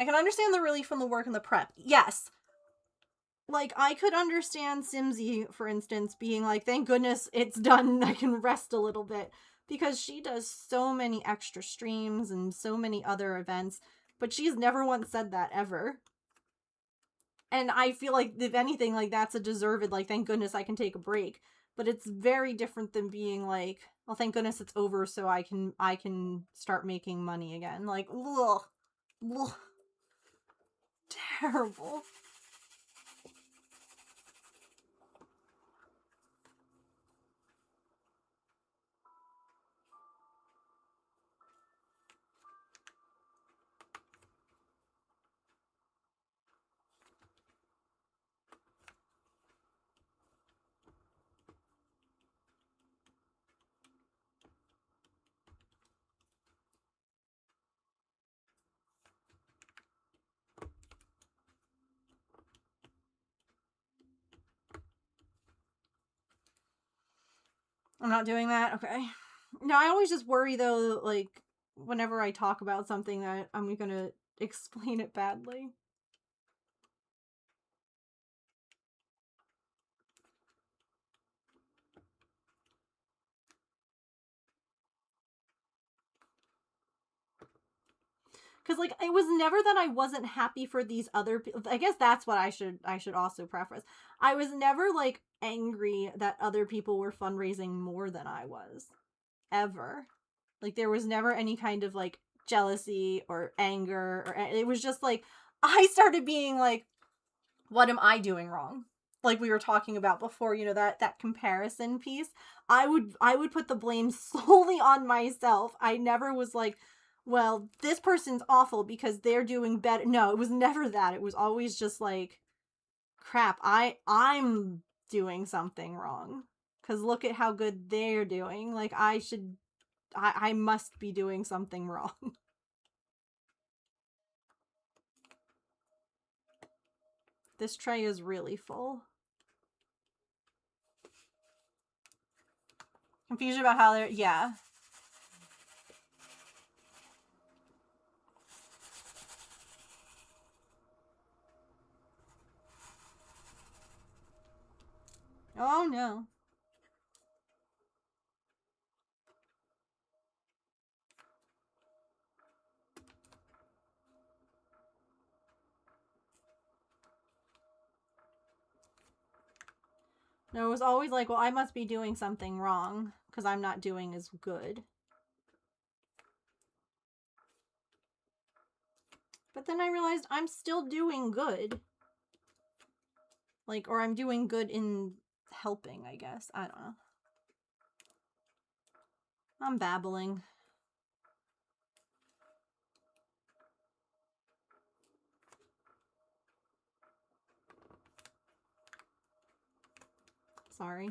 S2: I can understand the relief from the work and the prep. Yes. Like, I could understand Simsy, for instance, being like, thank goodness it's done, I can rest a little bit. Because she does so many extra streams and so many other events, but she's never once said that, ever. And I feel like, if anything, like, that's a deserved, like, thank goodness I can take a break. But it's very different than being like, well, thank goodness it's over so I can start making money again. Like, ugh. Ugh. Terrible. I'm not doing that? Okay. No, I always just worry, though, like, whenever I talk about something that I'm gonna explain it badly. Because, like, it was never that I wasn't happy for these other people. I guess that's what I should also preface. I was never, like, angry that other people were fundraising more than I was. Ever. Like, there was never any kind of, like, jealousy or anger. Or it was just, like, I started being, like, what am I doing wrong? Like we were talking about before, you know, that comparison piece. I would put the blame solely on myself. I never was like, well, this person's awful because they're doing better. No, it was never that. It was always just like, crap, I'm doing something wrong. Cause look at how good they're doing. Like I must be doing something wrong. This tray is really full. Confusion about how they're, yeah. Oh no. No, it was always like, well, I must be doing something wrong because I'm not doing as good. But then I realized I'm still doing good. Like, or I'm doing good in helping, I guess. I don't know. I'm babbling. Sorry.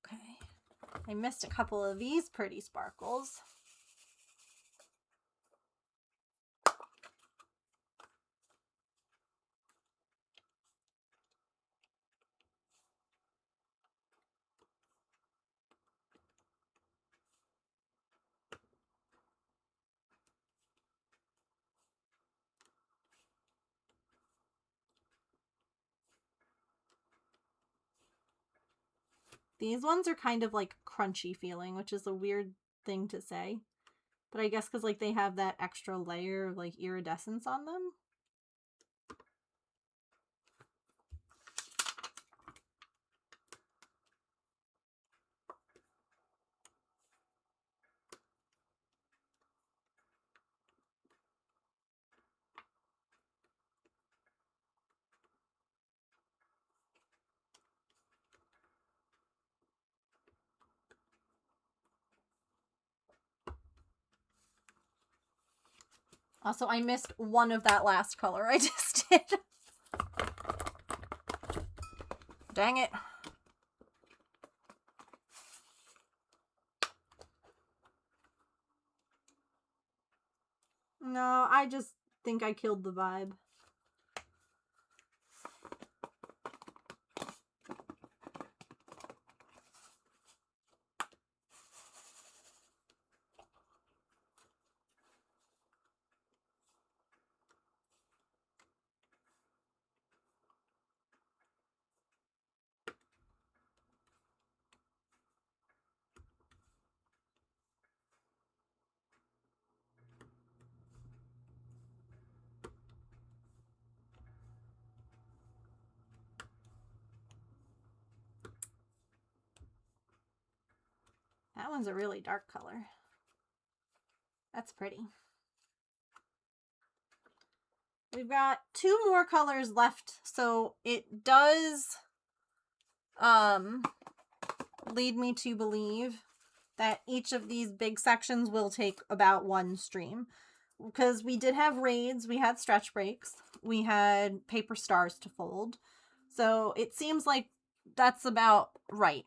S2: Okay. I missed a couple of these pretty sparkles. These ones are kind of like crunchy feeling, which is a weird thing to say. But I guess because like they have that extra layer of like iridescence on them. Also, I missed one of that last color I just did. Dang it. No, I just think I killed the vibe. That one's a really dark color. That's pretty. We've got 2 more colors left, so it does lead me to believe that each of these big sections will take about 1 stream. Because we did have raids, we had stretch breaks, we had paper stars to fold. So it seems like that's about right.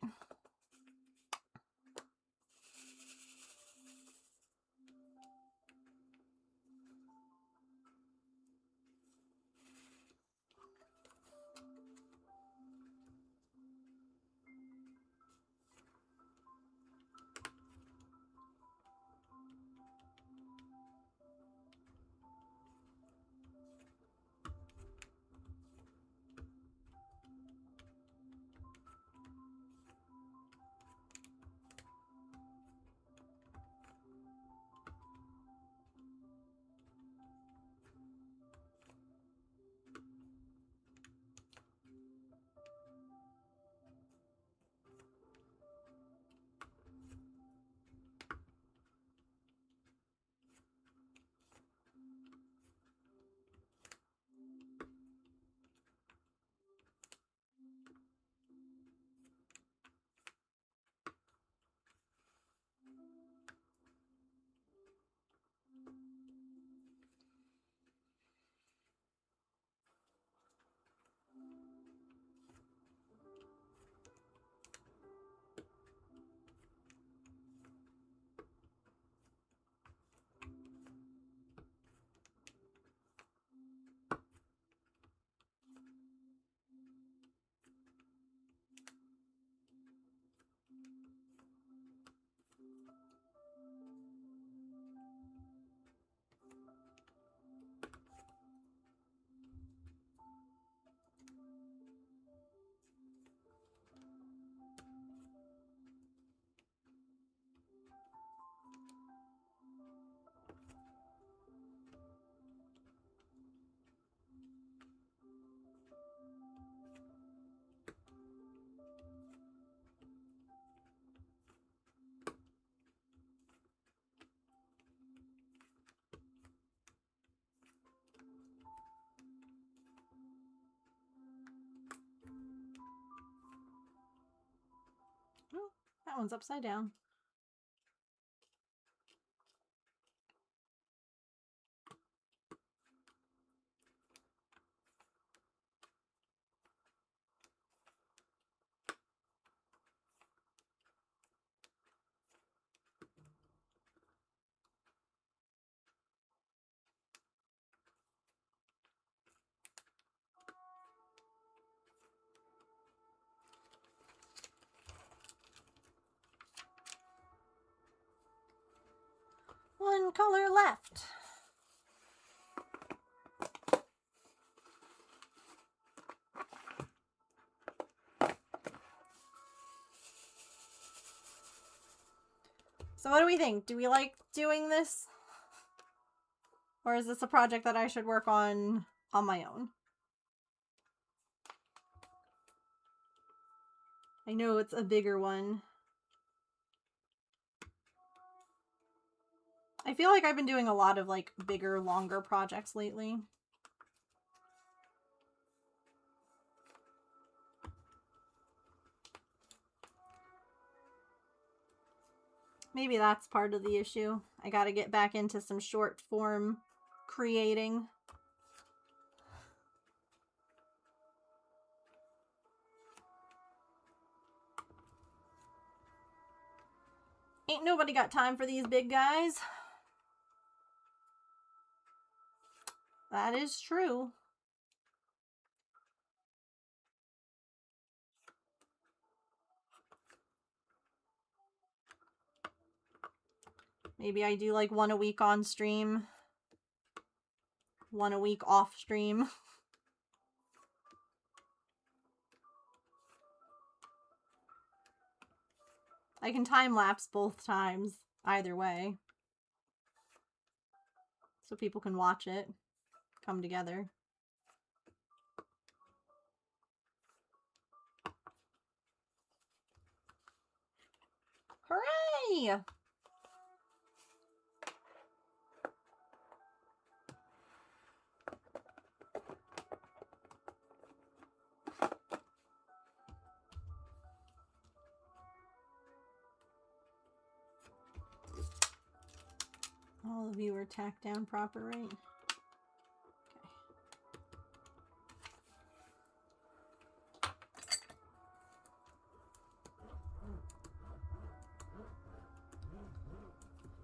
S2: Oh, that one's upside down. One color left. So what do we think? Do we like doing this? Or is this a project that I should work on my own? I know it's a bigger one. I feel like I've been doing a lot of like bigger, longer projects lately. Maybe that's part of the issue. I gotta get back into some short form creating. Ain't nobody got time for these big guys. That is true. Maybe I do like one a week on stream, one a week off stream. I can time lapse both times, either way. So people can watch it come together. Hooray! All of you are tacked down proper, right? Okay.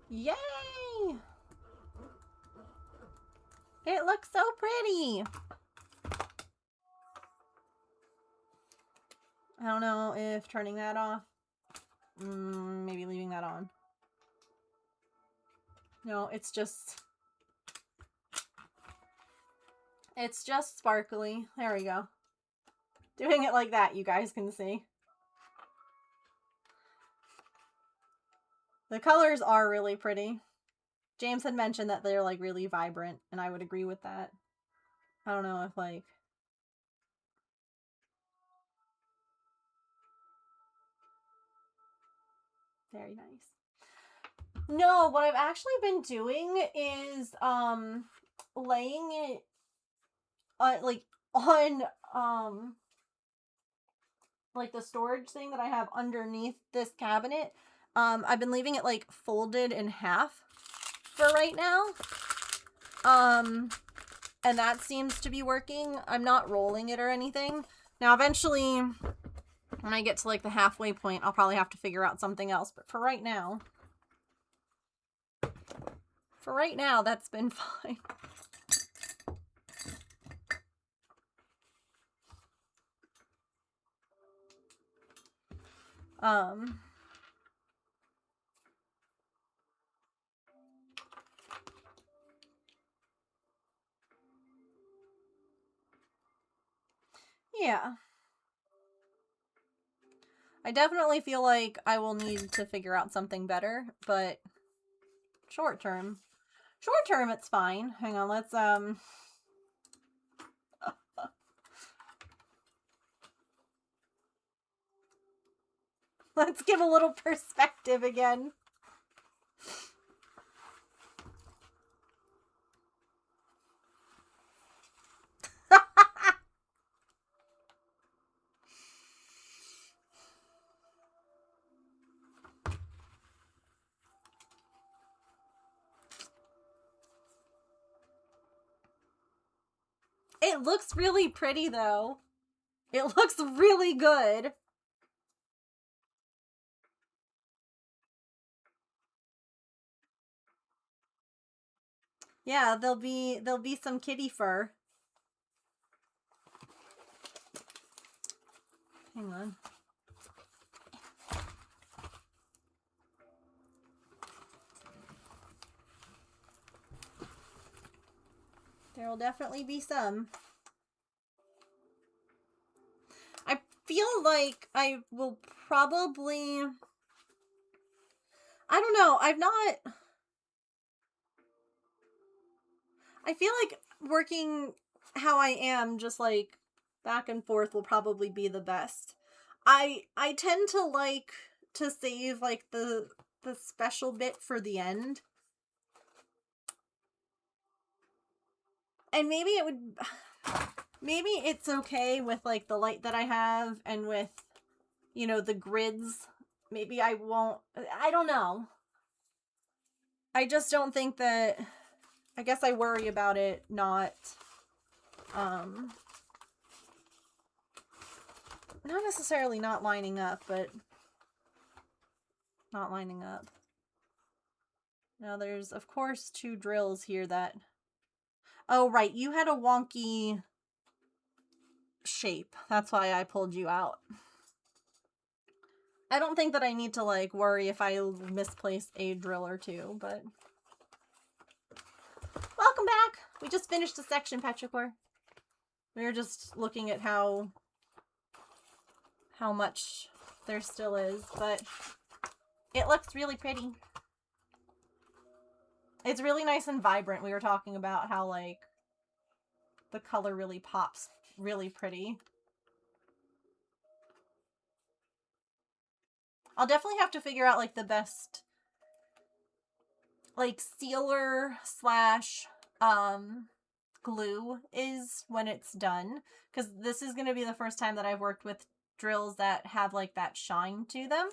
S2: Yay! It looks so pretty! I don't know if turning that off. Maybe leaving that on. No, it's just sparkly. There we go. Doing it like that, you guys can see. The colors are really pretty. James had mentioned that they're like really vibrant, and I would agree with that. I don't know if like... Very nice. No, what I've actually been doing is laying it like on like the storage thing that I have underneath this cabinet. I've been leaving it like folded in half for right now. And that seems to be working. I'm not rolling it or anything. Now eventually when I get to like the halfway point, I'll probably have to figure out something else, but for right now, that's been fine. Yeah. I definitely feel like I will need to figure out something better, but short term, it's fine. Hang on, let's, let's give a little perspective again. It looks really pretty, though. It looks really good. Yeah, there'll be some kitty fur. Hang on. There will definitely be some. I feel like I will probably... I don't know. I feel like working how I am, just like back and forth, will probably be the best. I tend to like to save like the special bit for the end. And maybe it's okay with like the light that I have and with, you know, the grids. Maybe I won't, I don't know. I just don't think that, I guess I worry about it not necessarily not lining up, but not lining up. Now there's, of course, 2 drills here that... Oh, right. You had a wonky shape. That's why I pulled you out. I don't think that I need to, like, worry if I misplace a drill or two, but... Welcome back! We just finished a section, Petrichor. We were just looking at how much there still is, but it looks really pretty. It's really nice and vibrant. We were talking about how, like, the color really pops really pretty. I'll definitely have to figure out, like, the best, like, sealer slash glue is when it's done. Because this is going to be the first time that I've worked with drills that have, like, that shine to them.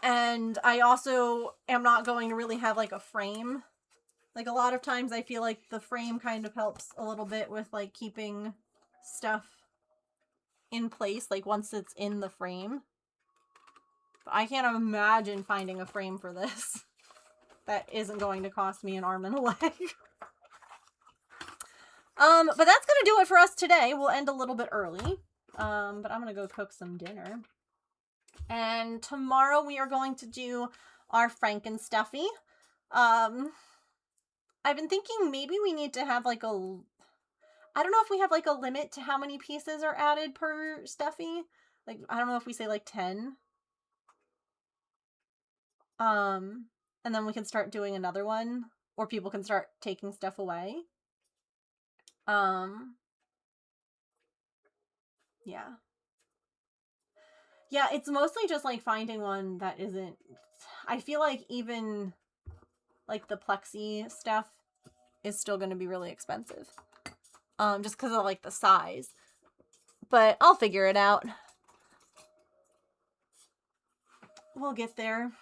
S2: And I also am not going to really have, like, a frame. Like, a lot of times I feel like the frame kind of helps a little bit with, like, keeping stuff in place, like, once it's in the frame. But I can't imagine finding a frame for this that isn't going to cost me an arm and a leg. But that's gonna do it for us today. We'll end a little bit early. But I'm gonna go cook some dinner. And tomorrow we are going to do our Frankenstuffy. I've been thinking maybe we need to have, like, I don't know if we have, like, a limit to how many pieces are added per stuffy. Like, I don't know if we say, like, 10. And then we can start doing another one. Or people can start taking stuff away. Yeah. Yeah, it's mostly just, like, finding one that isn't... I feel like even, like, the plexi stuff is still going to be really expensive. Just because of, like, the size. But I'll figure it out. We'll get there.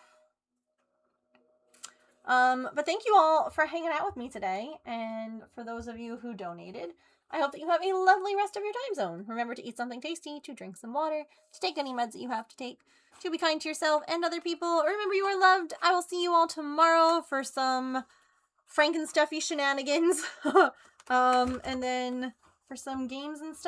S2: But thank you all for hanging out with me today. And for those of you who donated, I hope that you have a lovely rest of your time zone. Remember to eat something tasty, to drink some water, to take any meds that you have to take, to be kind to yourself and other people. Remember you are loved. I will see you all tomorrow for some Frankenstuffy shenanigans. And then for some games and stuff.